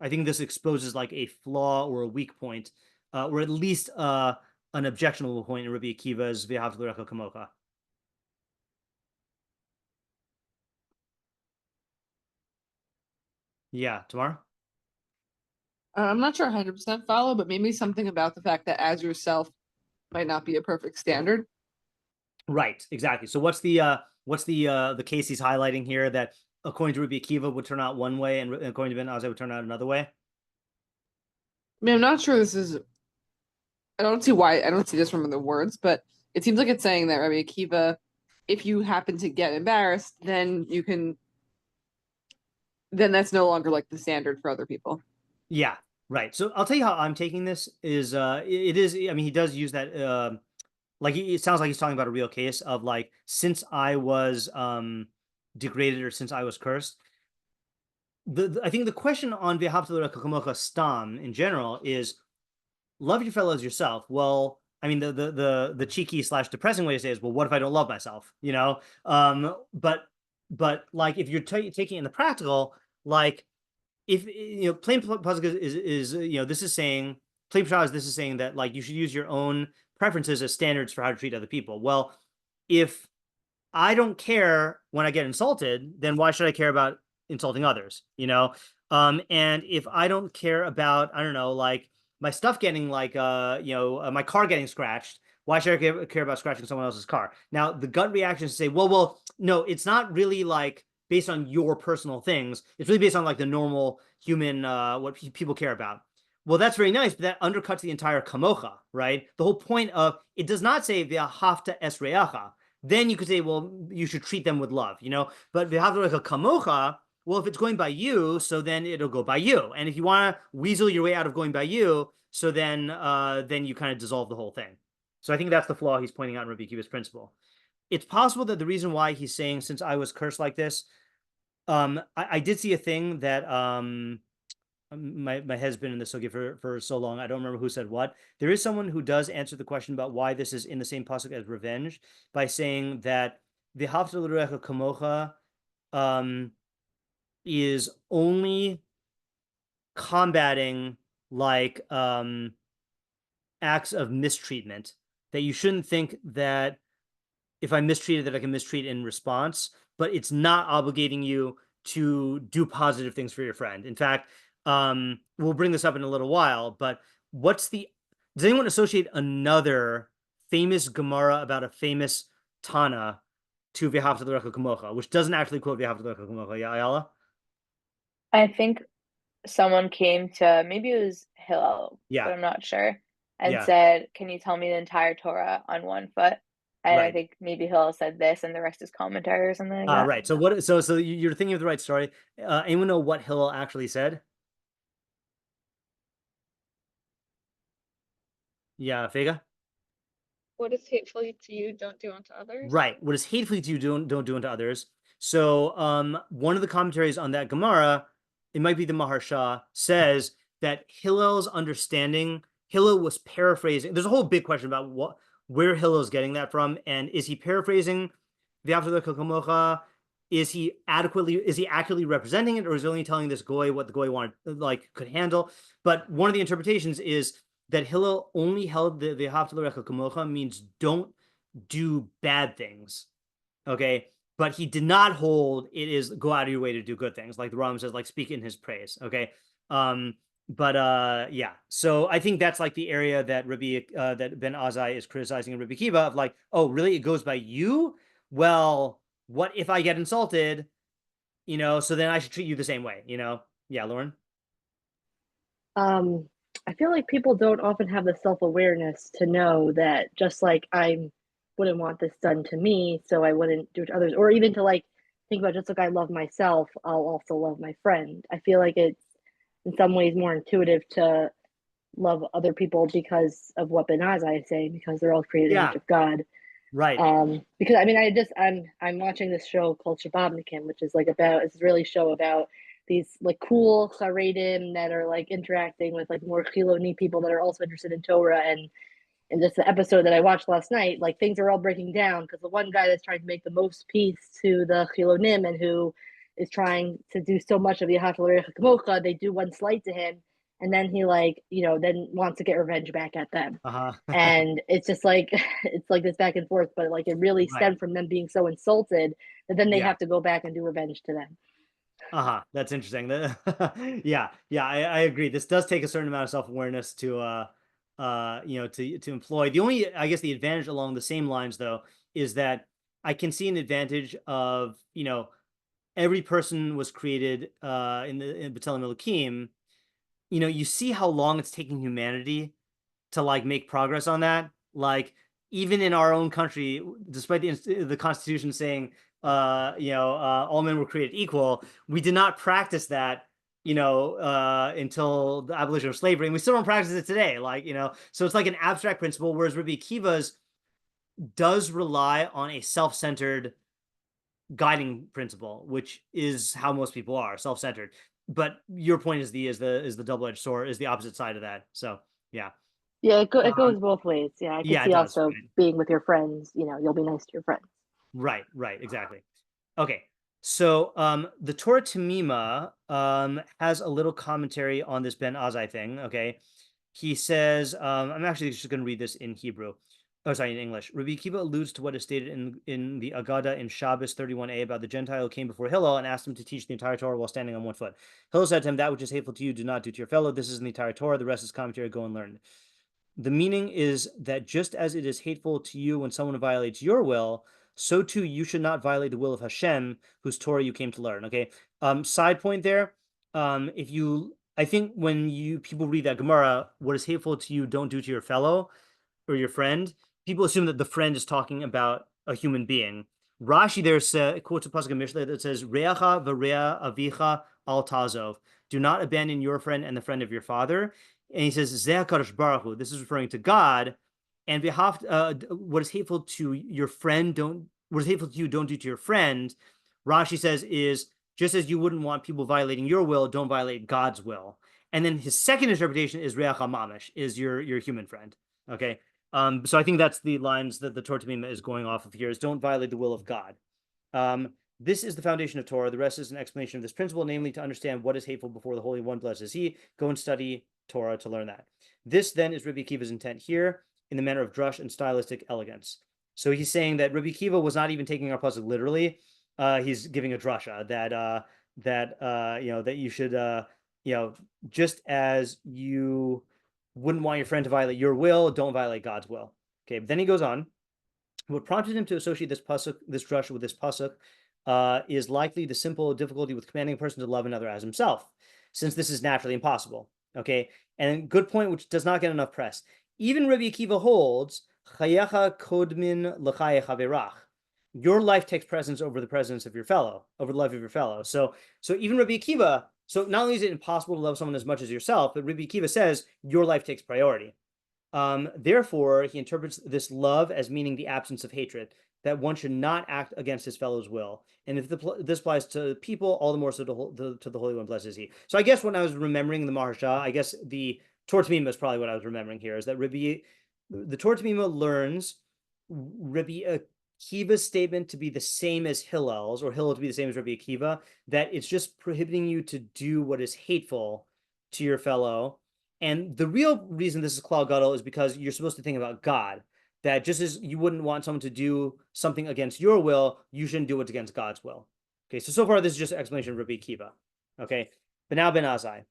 I think this exposes like a flaw or a weak point, or at least an objectionable point in Rabbi Akiva's v'ahavta l'recha kamocha. Yeah, Tamar? I'm not sure 100% follow, but maybe something about the fact that as yourself might not be a perfect standard. Right, exactly. So what's the case he's highlighting here, that according to Rabbi Akiva would turn out one way and according to Ben Azzai would turn out another way? I mean, I'm not sure this is. I don't see this from the words, but it seems like it's saying that Rabbi Akiva, if you happen to get embarrassed, then that's no longer like the standard for other people. Yeah, right. So I'll tell you how I'm taking this is it is, I mean, he does use that like it sounds like he's talking about a real case of like, since I was degraded or since I was cursed. I think the question on v'ahavta l'recha kamocha stam in general is, love your fellow as yourself. Well, I mean, the cheeky / depressing way to say is, well, what if I don't love myself? You know, but like if you're taking it in the practical, like if plain pasuk is this is saying plain pshat this is saying that like you should use your own preferences as standards for how to treat other people. Well, if I don't care when I get insulted, then why should I care about insulting others? And if I don't care about, I don't know, like my stuff getting like my car getting scratched, why should I care about scratching someone else's car? Now the gut reaction is to say, well, no, it's not really like based on your personal things. It's really based on like the normal human what people care about. Well, that's very nice, but that undercuts the entire Kamocha, right? The whole point of it does not say v'ahavta es reacha. Then you could say, well, you should treat them with love, But v'ahavta reacha kamocha, well, if it's going by you, so then it'll go by you. And if you want to weasel your way out of going by you, so then you kind of dissolve the whole thing. So I think that's the flaw he's pointing out in Rabbi Akiva's principle. It's possible that the reason why he's saying, since I was cursed like this, I did see a thing that my head's been in this sugya for so long. I don't remember who said what. There is someone who does answer the question about why this is in the same pasuk as revenge by saying that v'ahavta l'reacha kamocha is only combating like acts of mistreatment, that you shouldn't think that if I'm mistreated that I can mistreat in response, but it's not obligating you to do positive things for your friend. In fact, we'll bring this up in a little while, but does anyone associate another famous Gemara about a famous Tana to v'ahavta l'reacha kamocha, which doesn't actually quote v'ahavta l'reacha kamocha? Yeah, Ayala? I think someone came to, maybe it was Hillel, but I'm not sure, and said, can you tell me the entire Torah on one foot? And I think maybe Hillel said this and the rest is commentary or something like that. Right. So you're thinking of the right story. Anyone know what Hillel actually said? Yeah, Vega? What is hateful to you, don't do unto others. Right. What is hateful to you, don't do unto others. So one of the commentaries on that Gemara, it might be the Maharsha, says that Hillel's understanding, Hillel was paraphrasing. There's a whole big question about where Hillel's getting that from, and is he paraphrasing v'ahavta l'reacha kamocha? Is he accurately representing it, or is he only telling this goy what the goy could handle? But one of the interpretations is that Hillel only held the v'ahavta l'reacha kamocha means don't do bad things, okay? But he did not hold it is go out of your way to do good things, like the Rambam says, like speak in his praise, okay? Yeah. So I think that's like the area that that Ben Azzai is criticizing in Rabbi Akiva of like, oh, really? It goes by you? Well, what if I get insulted? So then I should treat you the same way, Yeah, Lauren? I feel like people don't often have the self-awareness to know that just like I wouldn't want this done to me, so I wouldn't do it to others, or even to like think about just like I love myself, I'll also love my friend. I feel like it's in some ways more intuitive to love other people because of what Ben Azzai is saying, because they're all created in the image of God. Right. Because I mean, I'm watching this show called Shababnikim, which is like it's a really show about these like cool charedim that are like interacting with like more chiloni people that are also interested in Torah. And in just the episode that I watched last night, like things are all breaking down because the one guy that's trying to make the most peace to the chilonim and who is trying to do so much of the v'ahavta l'reacha kamocha, they do one slight to him, and then he then wants to get revenge back at them. And it's just like it's like this back and forth, but like it really stemmed from them being so insulted that then they have to go back and do revenge to them. That's interesting. Yeah, I agree. This does take a certain amount of self-awareness to to employ. The only, I guess, the advantage along the same lines though is that I can see an advantage of every person was created in B'Tselem Elokim. You see how long it's taking humanity to like make progress on that. Like even in our own country, despite the Constitution saying all men were created equal, we did not practice that until the abolition of slavery, and we still don't practice it today. So it's like an abstract principle, whereas Rabbi Akiva's does rely on a self-centered guiding principle, which is how most people are, self-centered. But your point is the double-edged sword, is the opposite side of that. So yeah. Yeah, it goes both ways. Yeah, I can see also being with your friends, you'll be nice to your friends. Right, exactly. Okay, So the Torah Tamima has a little commentary on this Ben Azzai thing. Okay, he says, I'm actually just going to read this in Hebrew. Oh, sorry, in English. Rabbi Akiva alludes to what is stated in the Agada in Shabbos 31a about the Gentile who came before Hillel and asked him to teach the entire Torah while standing on one foot. Hillel said to him, "That which is hateful to you, do not do to your fellow. This is in the entire Torah. The rest is commentary. Go and learn." The meaning is that just as it is hateful to you when someone violates your will, so too you should not violate the will of Hashem, whose Torah you came to learn. Okay. Side point there. I think when people read that Gemara, what is hateful to you, don't do to your fellow or your friend. People assume that the friend is talking about a human being. Rashi there quotes a pasuk in Mishnah that says, "Reacha v'rea avicha al tazov." Do not abandon your friend and the friend of your father. And he says, "Zeh HaKadosh Baruch Hu." This is referring to God. And what is hateful to your friend, what is hateful to you, don't do to your friend. Rashi says is just as you wouldn't want people violating your will, don't violate God's will. And then his second interpretation is Reach HaMamish, is your human friend. Okay. So I think that's the lines that the Torah Tamima is going off of here, is don't violate the will of God. This is the foundation of Torah. The rest is an explanation of this principle, namely to understand what is hateful before the Holy One, blessed is He. Go and study Torah to learn that. This then is Rabbi Akiva's intent here in the manner of drush and stylistic elegance. So he's saying that Rabbi Akiva was not even taking our pasuk literally. He's giving a drasha that you should just as you wouldn't want your friend to violate your will, don't violate God's will. Okay, but then he goes on. What prompted him to associate this drasha with this pasuk is likely the simple difficulty with commanding a person to love another as himself, since this is naturally impossible. Okay, and good point, which does not get enough press. Even Rabbi Akiva holds, chayecha kodmin l'chayecha verach. Your life takes precedence over the presence of your fellow, over the life of your fellow. So even Rabbi Akiva, so not only is it impossible to love someone as much as yourself, but Rabbi Akiva says your life takes priority. Therefore, he interprets this love as meaning the absence of hatred, that one should not act against his fellow's will. And if this applies to people, all the more so to the Holy One, blessed is He. So I guess when I was remembering the Maharsha, I guess the Torah Tamima is probably what I was remembering here, is that the Torah Tamima learns Rabbi Akiva's statement to be the same as Hillel's, or Hillel to be the same as Rabbi Akiva, that it's just prohibiting you to do what is hateful to your fellow. And the real reason this is klal gadol is because you're supposed to think about God. That just as you wouldn't want someone to do something against your will, you shouldn't do what's against God's will. Okay, so far this is just an explanation of Rabbi Akiva. Okay, but now Ben Azzai.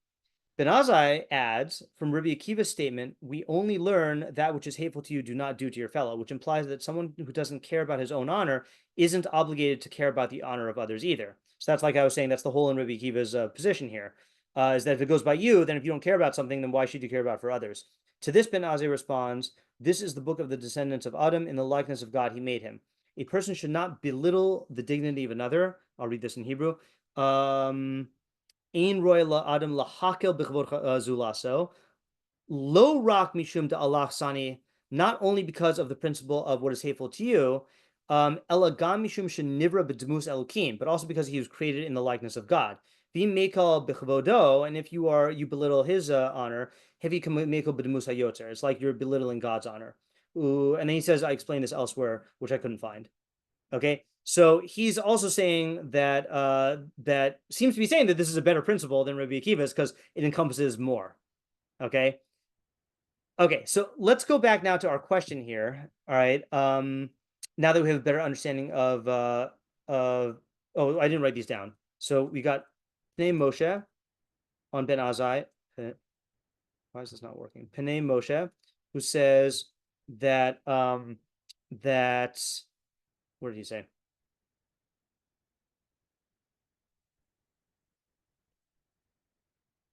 Ben Azzai adds, from Rabbi Akiva's statement, we only learn that which is hateful to you, do not do to your fellow, which implies that someone who doesn't care about his own honor isn't obligated to care about the honor of others either. So that's like I was saying, that's the hole in Rabbi Akiva's position here, is that if it goes by you, then if you don't care about something, then why should you care about it for others? To this, Ben Azzai responds, this is the book of the descendants of Adam. In the likeness of God, he made him. A person should not belittle the dignity of another. I'll read this in Hebrew. Ein roy la Adam lahakel b'chvod zulaso. Lo rak mishum de Allah sani. Not only because of the principle of what is hateful to you, ela gam mishum shenivra b'dmus elokim, but also because he was created in the likeness of God. V'mekal b'chvodo, and if you belittle his honor, heavy mekal b'dmus hayotzer. It's like you're belittling God's honor. And then he says, I explained this elsewhere, which I couldn't find. Okay, so he's also saying that that seems to be saying that this is a better principle than Rabbi Akiva's because it encompasses more. Okay. Okay, so let's go back now to our question here. All right. Now that we have a better understanding of oh, I didn't write these down. So we got Pnei Moshe on Ben Azzai. Why is this not working? Pnei Moshe, who says that that what did he say?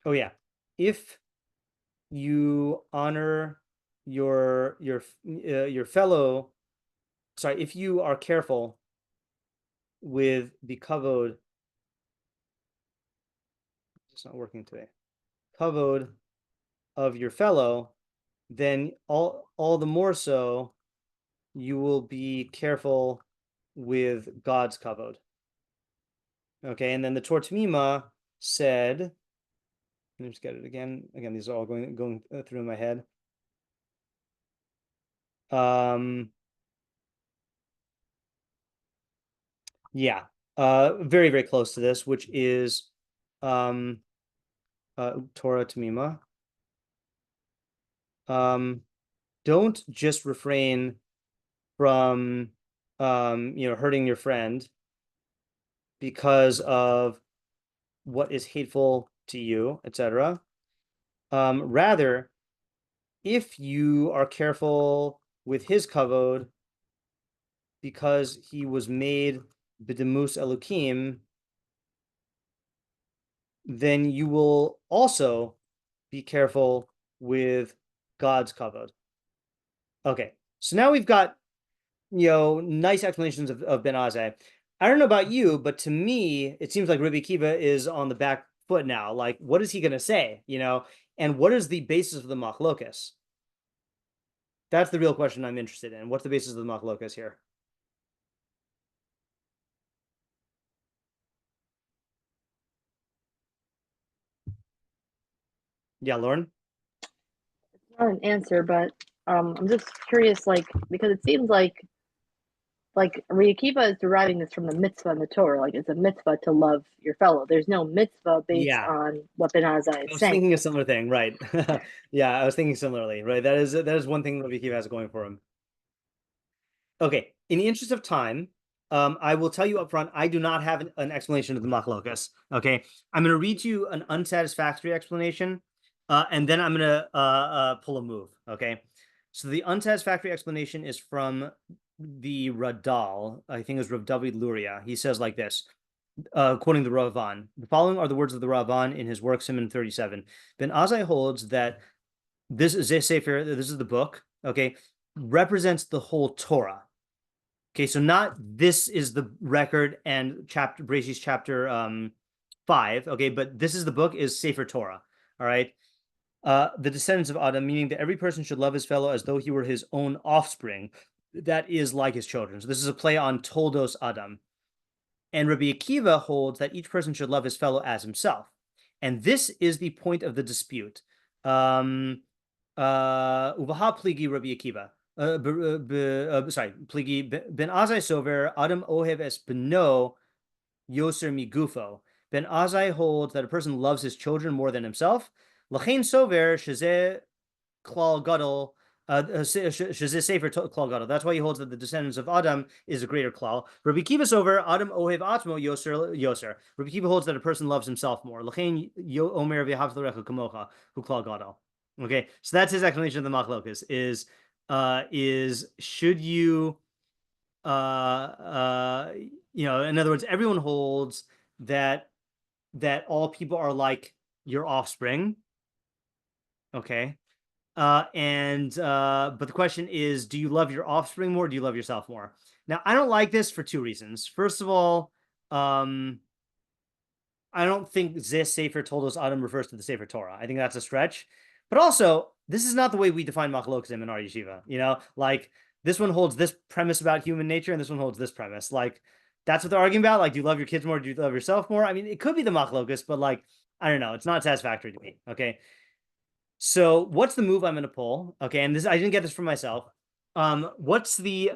Oh yeah, if you honor your fellow, sorry, if you are careful with the kavod, it's not working today, kavod of your fellow, then all the more so you will be careful with God's kavod. Okay, and then the Torah Tamima said, let me just get it again. Again, these are all going through my head. Yeah. very, very close to this, which is Torah Tamima. Don't just refrain from hurting your friend because of what is hateful to you, etc. Rather, if you are careful with his kavod because he was made b'demus elokim, then you will also be careful with God's kavod. Okay, so now we've got nice explanations of Ben Azzai. I don't know about you, but to me, it seems like Rabbi Akiva is on the back foot now. Like, what is he going to say? And what is the basis of the machlokess? That's the real question I'm interested in. What's the basis of the machlokess here? Yeah, Lauren? It's not an answer, but I'm just curious, because it seems like R Akiva is deriving this from the mitzvah in the Torah. Like, it's a mitzvah to love your fellow. There's no mitzvah based on what Ben Azzai is saying. I was thinking a similar thing, right? Yeah, I was thinking similarly, right? That is one thing Rabbi Akiva has going for him. Okay, in the interest of time, I will tell you up front, I do not have an explanation of the machlokess. Okay, I'm going to read you an unsatisfactory explanation, and then I'm going to pull a move. Okay, so the unsatisfactory explanation is from the Radal. I think it's Rav David Luria. He says like this, quoting the Ravan: "The following are the words of the Ravan in his work Siman 37. Ben Azzai holds that this is a sefer. This is the book. Okay." Represents the whole Torah. Okay, so not this is the record and Bereshit chapter 5. Okay, but this is the book is Sefer Torah. All right, the descendants of Adam, meaning that every person should love his fellow as though he were his own offspring. That is like his children. So this is a play on Toldos Adam. And Rabbi Akiva holds that each person should love his fellow as himself. And this is the point of the dispute. Uvaha pligi Rabbi Akiva. Pligi Ben Azzai sover Adam ohev es beno yoser migufo. Ben Azzai holds that a person loves his children more than himself. Lachein sover shezeh klal gadol. Shezeh sefer klal gadol. That's why he holds that the descendants of Adam is a greater klal. Rabbi Akiva sover Adam ohev atmo yoser. Rabbi Akiva holds that a person loves himself more. Lachein omer v'yahavta l'recha kamocha hu klal gadol. Okay, so that's his explanation of the machlokess. Is should you in other words, everyone holds that all people are like your offspring. Okay, but the question is, do you love your offspring more, or do you love yourself more? Now, I don't like this for two reasons. First of all, I don't think this Sefer Toldos Adam refers to the Sefer Torah. I think that's a stretch. But also, this is not the way we define machlokes in our yeshiva. Like this one holds this premise about human nature, and this one holds this premise. Like that's what they're arguing about. Like, do you love your kids more? Do you love yourself more? I mean, it could be the machlokes, but like I don't know. It's not satisfactory to me. Okay. So what's the move I'm going to pull? Okay, and this I didn't get this from myself. What's the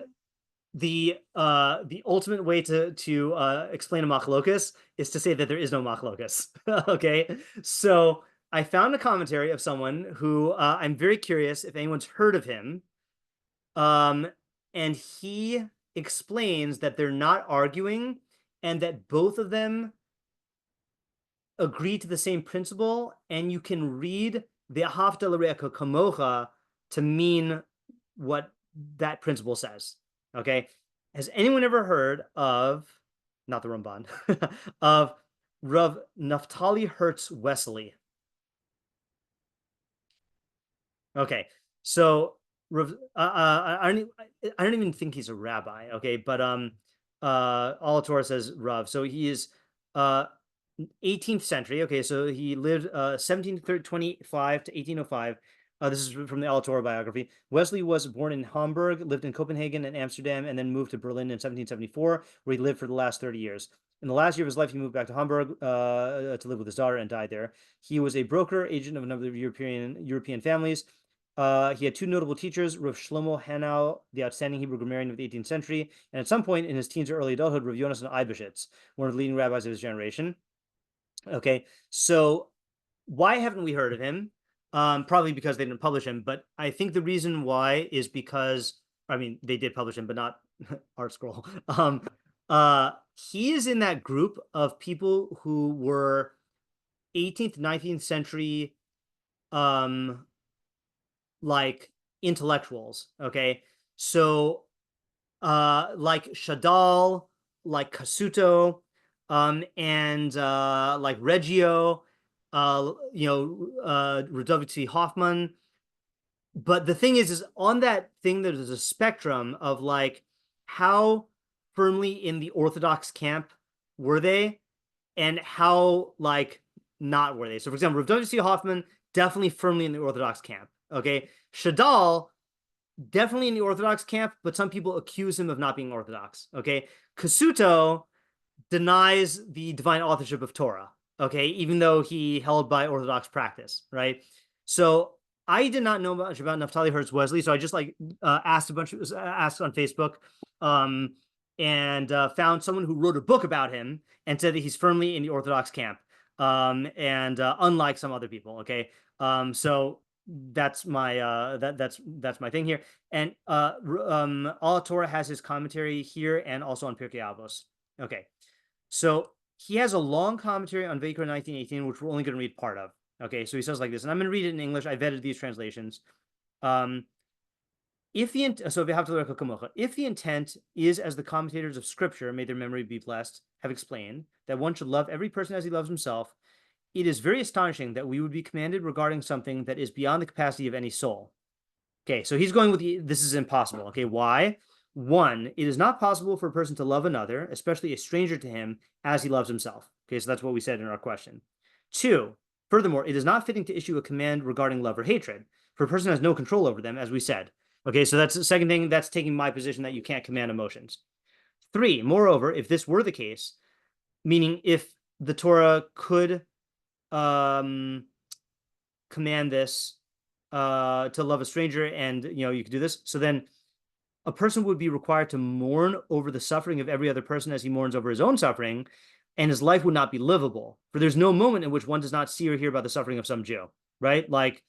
ultimate way to explain a machlokes is to say that there is no machlokes. Okay, so I found a commentary of someone who I'm very curious if anyone's heard of him. And he explains that they're not arguing and that both of them agree to the same principle, and you can read v'ahavta l're'echa kamocha to mean what that principle says. Okay, has anyone ever heard of, not the Ramban, of Rav Naftali Hertz Wesseley? Okay, so I don't even think he's a rabbi. Okay, but all Torah says Rav. So he is 18th century. Okay, so he lived 1725 to 1805. This is from the Al Torah biography. Wesseley was born in Hamburg, lived in Copenhagen and Amsterdam, and then moved to Berlin in 1774, where he lived for the last 30 years. In the last year of his life, he moved back to Hamburg to live with his daughter and died there. He was a broker, agent of a number of European families. He had two notable teachers, Rav Shlomo Hanau, the outstanding Hebrew grammarian of the 18th century, and at some point in his teens or early adulthood, Rav Yonasan Eibeshitz, one of the leading rabbis of his generation. Okay, so why haven't we heard of him? Probably because they didn't publish him, but I think the reason why is because, I mean, they did publish him, but not Art Scroll. He is in that group of people who were 18th, 19th century, like intellectuals. Okay, so like Shadal, like Casuto, and like Reggio, Radovitz Hoffman. But the thing is on that thing, there's a spectrum of like how firmly in the Orthodox camp were they, and how like not were they. So, for example, Radovitz Hoffman definitely firmly in the Orthodox camp. Okay, Shadal definitely in the Orthodox camp, but some people accuse him of not being Orthodox. Okay, Casuto denies the divine authorship of Torah. Okay, even though he held by Orthodox practice, right? So I did not know much about Naftali Hertz Wesseley, so I just like asked on Facebook, and found someone who wrote a book about him and said that he's firmly in the Orthodox camp, and unlike some other people. Okay, so that's my that's my thing here. And All Torah has his commentary here and also on Pirkei Avos. Okay, so he has a long commentary on Vayikra 19:18, which we're only going to read part of. Okay, so he says like this, and I'm going to read it in English. I vetted these translations. If the intent is, as the commentators of Scripture, may their memory be blessed, have explained, that one should love every person as he loves himself, it is very astonishing that we would be commanded regarding something that is beyond the capacity of any soul. Okay, so he's going with this is impossible. Okay, why? One, it is not possible for a person to love another, especially a stranger to him, as he loves himself. Okay, so that's what we said in our question. Two, furthermore, it is not fitting to issue a command regarding love or hatred, for a person has no control over them, as we said. Okay, so that's the second thing. That's taking my position that you can't command emotions. Three, moreover, if this were the case, meaning if the Torah could command this to love a stranger, and you could do this, so then a person would be required to mourn over the suffering of every other person as he mourns over his own suffering, and his life would not be livable, for there's no moment in which one does not see or hear about the suffering of some Jew, right? Like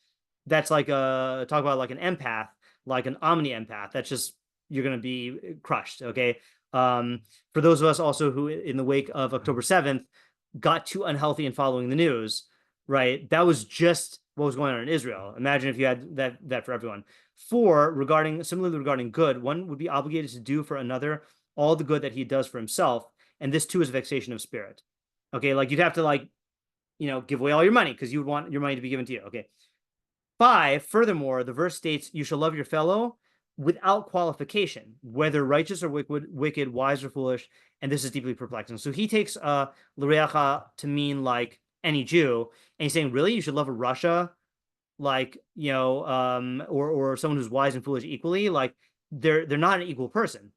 that's like talk about like an empath, like an omni-empath. That's just, you're going to be crushed. Okay, for those of us also who in the wake of October 7th got too unhealthy in following the news, right? That was just what was going on in Israel. Imagine if you had that for everyone. Four, similarly regarding good, one would be obligated to do for another all the good that he does for himself, and this too is vexation of spirit. Okay, like you'd have to give away all your money because you would want your money to be given to you. Okay. Five, furthermore, the verse states, you shall love your fellow without qualification, whether righteous or wicked, wise or foolish, and this is deeply perplexing. So he takes l'reacha to mean like any Jew, and he's saying, really, you should love a Russia, like or someone who's wise and foolish equally? Like they're not an equal person.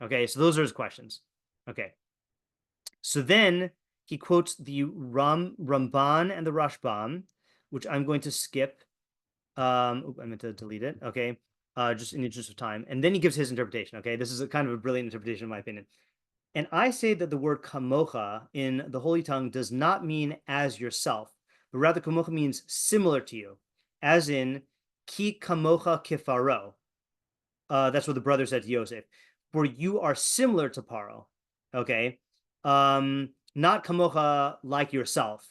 Okay, so those are his questions. Okay, so then he quotes the Ramban and the Rashbam, which I'm going to skip. I meant to delete it. Okay, just in the interest of time. And then he gives his interpretation. Okay, this is a kind of a brilliant interpretation, in my opinion. And I say that the word Kamocha in the Holy Tongue does not mean as yourself, but rather Kamocha means similar to you, as in Ki Kamocha Kifaro. That's what the brother said to Yosef. For you are similar to Paro. Okay, not Kamocha like yourself,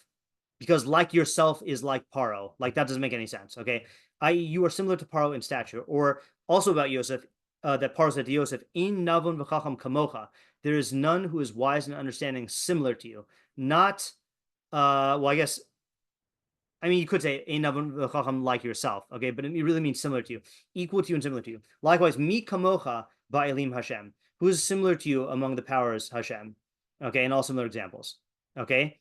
because like yourself is like Paro. Like that doesn't make any sense. Okay, you are similar to Paro in stature. Or also about Yosef, that Paro said to Yosef, "In navon v'chacham kamocha." There is none who is wise and understanding similar to you. Not, well, I guess, I mean, you could say "Ein navon v'chacham" like yourself. Okay, but it really means similar to you, equal to you, and similar to you. Likewise, mi kamocha ba'elim Hashem, who is similar to you among the powers Hashem. Okay, and all similar examples. Okay.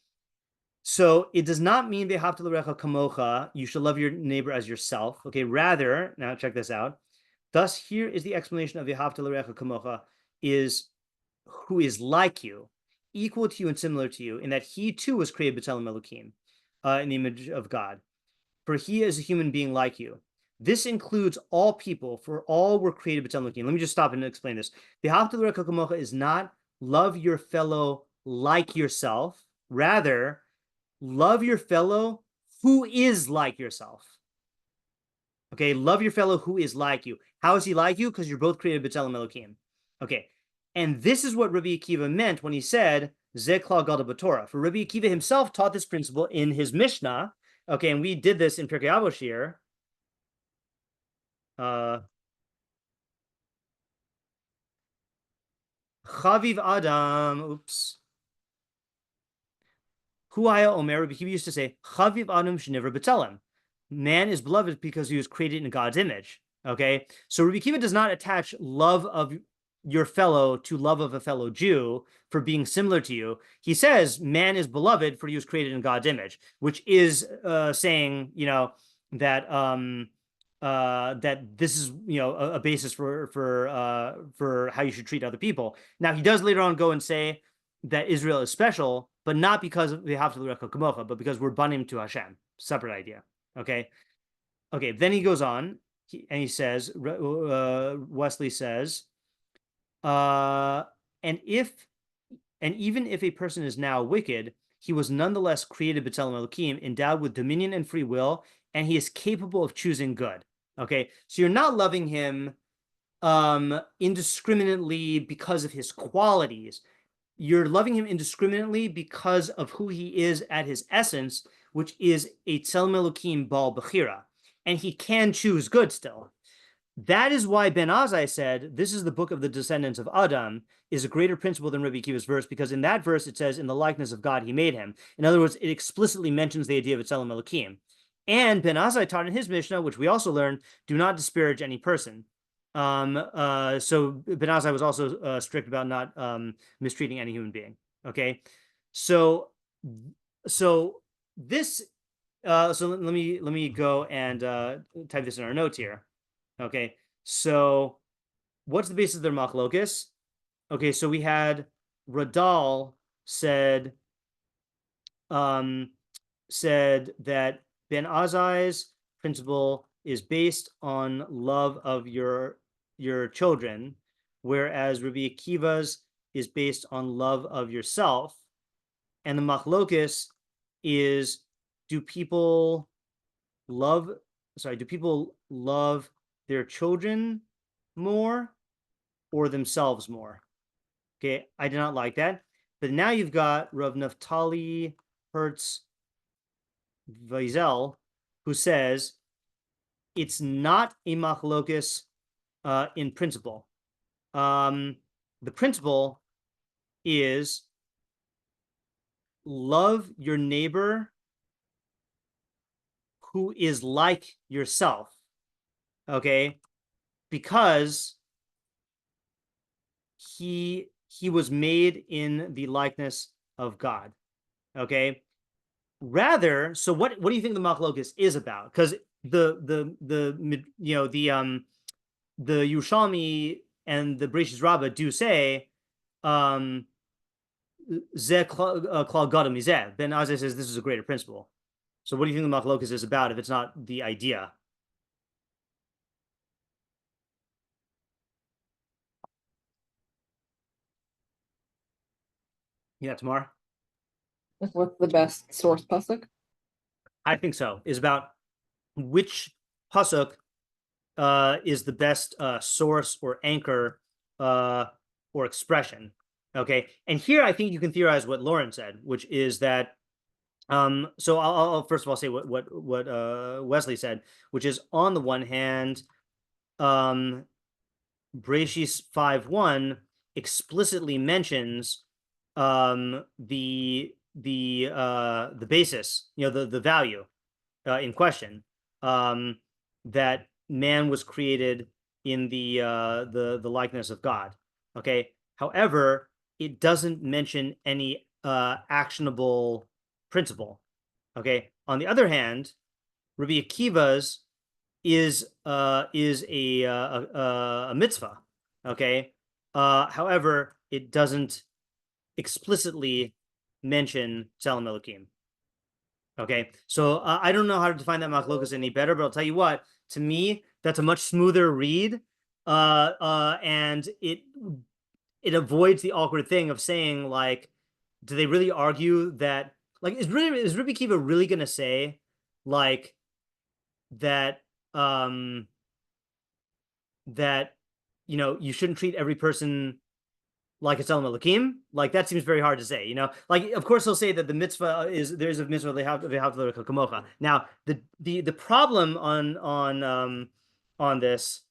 So it does not mean v'ahavta l'recha kamocha, you should love your neighbor as yourself. Okay, rather, now check this out. Thus, here is the explanation of v'ahavta l'recha kamocha, is who is like you, equal to you and similar to you, in that he too was created b'tzelem Elokim, in the image of God. For he is a human being like you. This includes all people, for all were created b'tzelem Elokim. Let me just stop and explain this. The Kamocha is not love your fellow like yourself. Rather, love your fellow who is like yourself. Okay, love your fellow who is like you. How is he like you? Because you're both created b'tzelem Elokim. Okay, and this is what Rabbi Akiva meant when he said, Zeh klal gadol b'Torah. For Rabbi Akiva himself taught this principle in his Mishnah. Okay, and we did this in Pirkei Avos shiur. Chaviv Adam, oops. Huaya Omer, Rabbi Akiva used to say, Chaviv Adam shenivra b'tzelem. Man is beloved because he was created in God's image. Okay, so Rabbi Akiva does not attach love of your fellow to love of a fellow Jew for being similar to you. He says man is beloved for he was created in God's image, which is saying, that that this is, a basis for how you should treat other people. Now, he does later on go and say that Israel is special, but not because we have to lieu, but because we're banim to Hashem. Separate idea. Okay. Then he goes on and he says, Wesseley says, and even if a person is now wicked, he was nonetheless created b'tzelem Elokim, endowed with dominion and free will, and he is capable of choosing good. Okay, so you're not loving him indiscriminately because of his qualities. You're loving him indiscriminately because of who he is at his essence, which is a tzelem Elokim bal bechira, and he can choose good still. That is why Ben Azzai said, this is the book of the descendants of Adam, is a greater principle than Rabbi Akiva's verse, because in that verse it says, in the likeness of God he made him. In other words, it explicitly mentions the idea of tzelem Elokim. And Ben Azzai taught in his Mishnah, which we also learned, do not disparage any person. So Ben Azzai was also strict about not mistreating any human being. Okay, so this, so let me go and type this in our notes here. Okay, so what's the basis of their machlokess? Okay, so we had Radal said that Ben Azzai's principle is based on love of your children, whereas Rabbi Akiva's is based on love of yourself. And the machlokess is, do people love their children more or themselves more? Okay, I do not like that. But now you've got Rav Naftali Hertz Weisel, who says it's not a machlokess in principle. The principle is love your neighbor who is like yourself. Okay, because he was made in the likeness of God. Okay, rather, so what do you think the machlokes is about? Because the Yerushalmi and the Bereshis Rabbah do say zeh klal gadol mizeh. Ben Azzai says this is a greater principle. So what do you think the machlokes is about if it's not the idea? Yeah, Tamar? What's the best source pasuk? I think so. Is about which pasuk is the best source or anchor or expression. Okay, and here I think you can theorize what Lauren said, which is that. So I'll first of all say what Wesseley said, which is on the one hand, Bereshis 5:1 explicitly mentions the basis, the value in question, that man was created in the likeness of God. Okay. However, it doesn't mention any actionable principle. Okay. On the other hand, Rabbi Akiva's is a mitzvah. Okay. However, it doesn't explicitly mention tzelem Elokim. Okay, so I don't know how to define that machlokes any better, but I'll tell you what, To me, that's a much smoother read, and it avoids the awkward thing of saying, like, do they really argue that, like, is Rabbi Akiva really going to say, like, that that you shouldn't treat every person like it's Elam Elokim? Like, that seems very hard to say, Like, of course, he'll say that the mitzvah there's a mitzvah they have to Kamocha. Now, the problem on this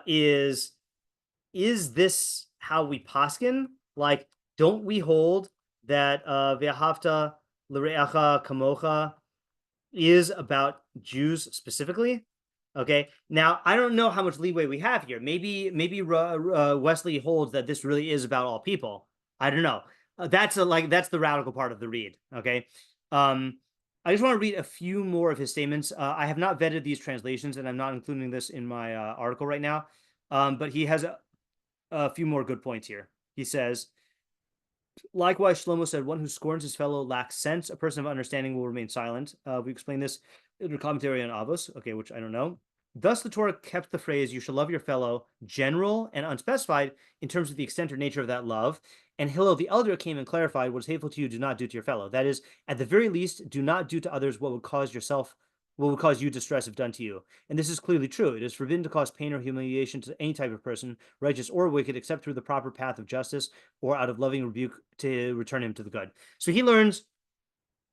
is this how we paskin? Like, don't we hold that Ve'ahavta l're'acha kamocha is about Jews specifically? Okay, now I don't know how much leeway we have here. Maybe Wesseley holds that this really is about all people. I don't know. That's the radical part of the read. Okay, I just want to read a few more of his statements. I have not vetted these translations, and I'm not including this in my article right now. But he has a few more good points here. He says, likewise, Shlomo said, one who scorns his fellow lacks sense. A person of understanding will remain silent. We explained this in the commentary on Avos, okay, which I don't know. Thus, the Torah kept the phrase, you shall love your fellow, general and unspecified in terms of the extent or nature of that love. And Hillel the elder came and clarified, what is hateful to you, do not do to your fellow. That is, at the very least, do not do to others what would cause you distress if done to you. And this is clearly true. It is forbidden to cause pain or humiliation to any type of person, righteous or wicked, except through the proper path of justice or out of loving rebuke to return him to the good. So he learns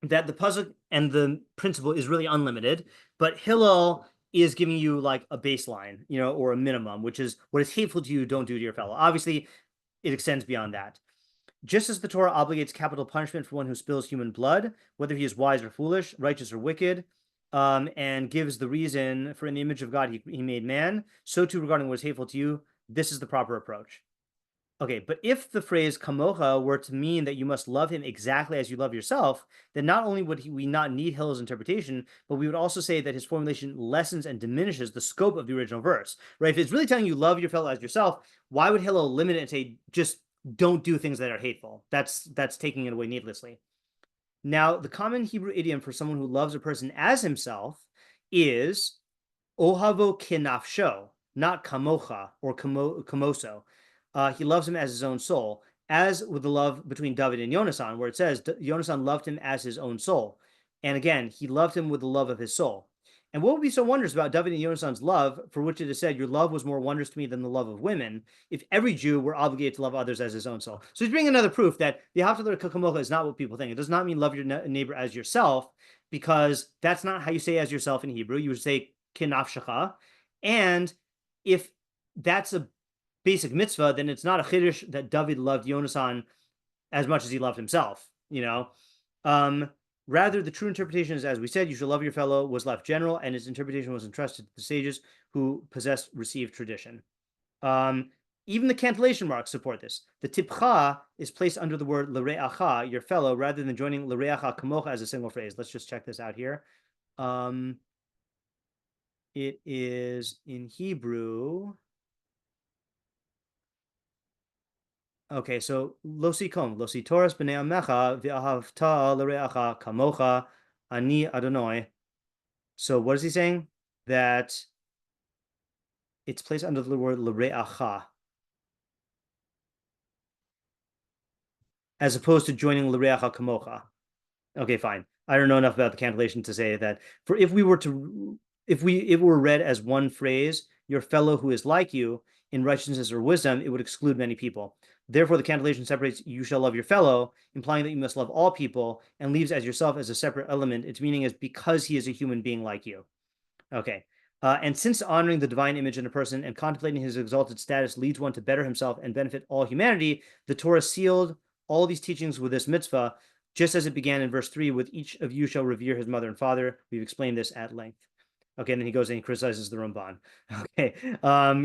that the pasuk and the principle is really unlimited, but Hillel is giving you like a baseline, or a minimum, which is what is hateful to you, don't do to your fellow. Obviously, it extends beyond that. Just as the Torah obligates capital punishment for one who spills human blood, whether he is wise or foolish, righteous or wicked, and gives the reason for in the image of God he made man, so too regarding what is hateful to you, this is the proper approach. Okay, but if the phrase Kamocha were to mean that you must love him exactly as you love yourself, then not only would we not need Hillel's interpretation, but we would also say that his formulation lessens and diminishes the scope of the original verse, right? If it's really telling you love your fellow as yourself, why would Hillel limit it and say just don't do things that are hateful? That's taking it away needlessly. Now, the common Hebrew idiom for someone who loves a person as himself is ohavo kenafsho, not kamocha or kamoso. He loves him as his own soul, as with the love between David and Yonasan, where it says Yonasan loved him as his own soul. And again, he loved him with the love of his soul. And what would be so wondrous about David and Yonasan's love, for which it is said, your love was more wondrous to me than the love of women, if every Jew were obligated to love others as his own soul? So he's bringing another proof that the Haftarah Kamocha is not what people think. It does not mean love your neighbor as yourself, because that's not how you say as yourself in Hebrew. You would say kinafshacha. And if that's a basic mitzvah, then it's not a chiddush that David loved Yonasan as much as he loved himself, Rather, the true interpretation is, as we said, you shall love your fellow, was left general, and its interpretation was entrusted to the sages who possessed received tradition. Even the cantillation marks support this. The tipcha is placed under the word l're'acha, your fellow, rather than joining l're'acha kamocha as a single phrase. Let's just check this out here. It is in Hebrew. Okay, so losi toras b'nei amecha v'ahavta l're'acha kamocha ani Adonai. So what is he saying? That it's placed under the word l're'acha, as opposed to joining l're'acha kamocha. Okay, fine. I don't know enough about the cantillation to say that if it were read as one phrase, your fellow who is like you in righteousness or wisdom, it would exclude many people. Therefore, the cantillation separates you shall love your fellow, implying that you must love all people, and leaves as yourself as a separate element. Its meaning is because he is a human being like you. Okay. And since honoring the divine image in a person and contemplating his exalted status leads one to better himself and benefit all humanity, the Torah sealed all these teachings with this mitzvah, just as it began in verse 3, with each of you shall revere his mother and father. We've explained this at length. Okay, and then he goes and he criticizes the Ramban. Okay,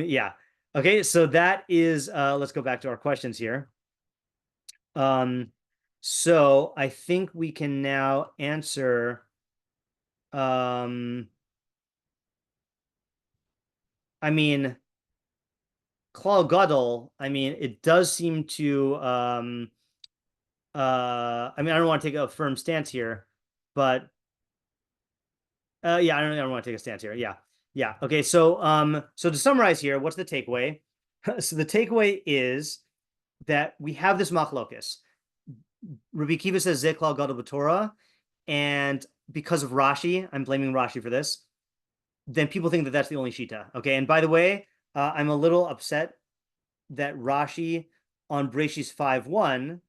yeah. Okay, so that is, let's go back to our questions here. So I think we can now answer, I mean, Klal Gadol, it does seem to, I don't want to take a firm stance here, but, yeah, I don't want to take a stance here, yeah. Yeah. Okay. So to summarize here, what's the takeaway? So the takeaway is that we have this machlokess. Rabbi Akiva says Zeh klal gadol b'Torah, and because of Rashi, I'm blaming Rashi for this. Then people think that that's the only shita. Okay. And by the way, I'm a little upset that Rashi on Breshis 5:1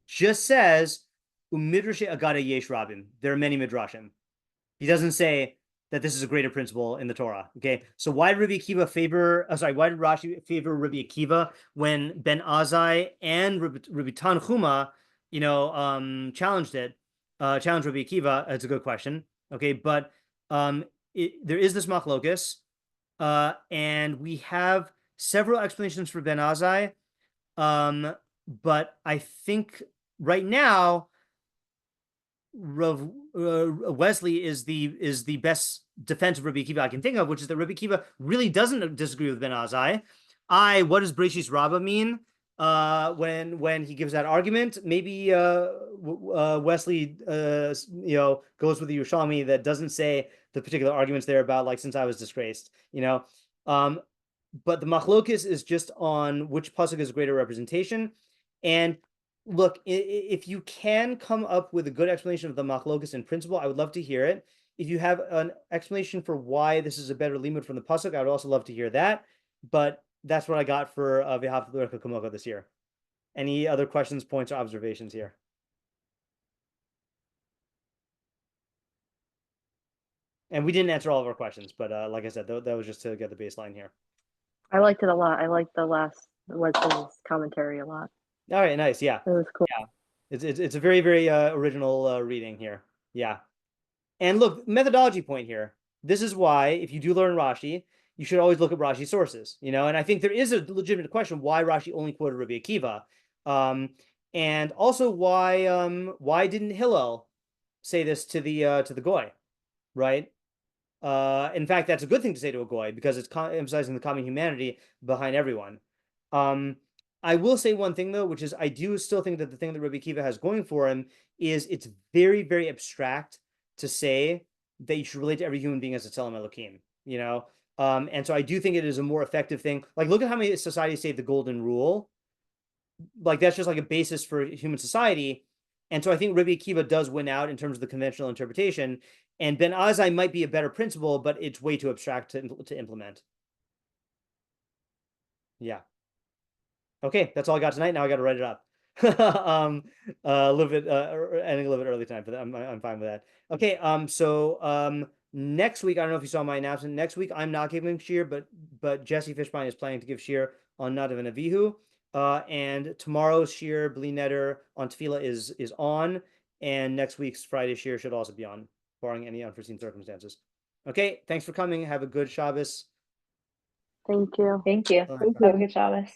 just says umidrashe agada yesh rabim. There are many midrashim. He doesn't say that this is a greater principle in the Torah. Okay, so why did Rabbi Akiva favor? Why did Rashi favor Rabbi Akiva when Ben Azzai and Rabbi Tanchuma, challenged Rabbi Akiva? It's a good question. Okay, but there is this machlokess, and we have several explanations for Ben Azzai, but I think right now Wesseley is the best defense of Rabbi Akiva I can think of, which is that Rabbi Akiva really doesn't disagree with Ben Azzai. What does Breshis Rabbah mean when he gives that argument? Maybe Wesseley goes with the Yerushalmi that doesn't say the particular arguments there about like since I was disgraced, but the machlokess is just on which pasuk is greater representation. And look, if you can come up with a good explanation of the machlokess in principle, I would love to hear it. If you have an explanation for why this is a better limud from the pasuk, I would also love to hear that. But that's what I got for v'hafta Kamocha this year. Any other questions, points, or observations here? And we didn't answer all of our questions, but like I said, that was just to get the baseline here. I liked it a lot. I liked the last Wesley's commentary a lot. All right, nice. Yeah, it was cool. Yeah, it's a very, very original reading here. Yeah, and look, methodology point here. This is why if you do learn Rashi, you should always look at Rashi's sources. And I think there is a legitimate question why Rashi only quoted Rabbi Akiva, and also why didn't Hillel say this to the goy, right? In fact, that's a good thing to say to a goy because it's emphasizing the common humanity behind everyone. I will say one thing though, which is I do still think that the thing that Rabbi Akiva has going for him is it's very, very abstract to say that you should relate to every human being as a tzelem Elokim, and so I do think it is a more effective thing. Like, look at how many societies say the golden rule. Like, that's just like a basis for human society. And so I think Rabbi Akiva does win out in terms of the conventional interpretation. And Ben Azzai might be a better principle, but it's way too abstract to implement. Yeah. Okay, that's all I got tonight. Now I got to write it up. A little bit, ending a little bit early tonight, but I'm fine with that. Okay, so next week, I don't know if you saw my announcement. Next week, I'm not giving shiur, but Jesse Fishbein is planning to give shiur on Nadav and Avihu. And tomorrow's shiur, Bli Neder, on Tefillah is on, and next week's Friday shiur should also be on, barring any unforeseen circumstances. Okay, thanks for coming. Have a good Shabbos. Thank you. Thank you. Thank you. Have a good Shabbos.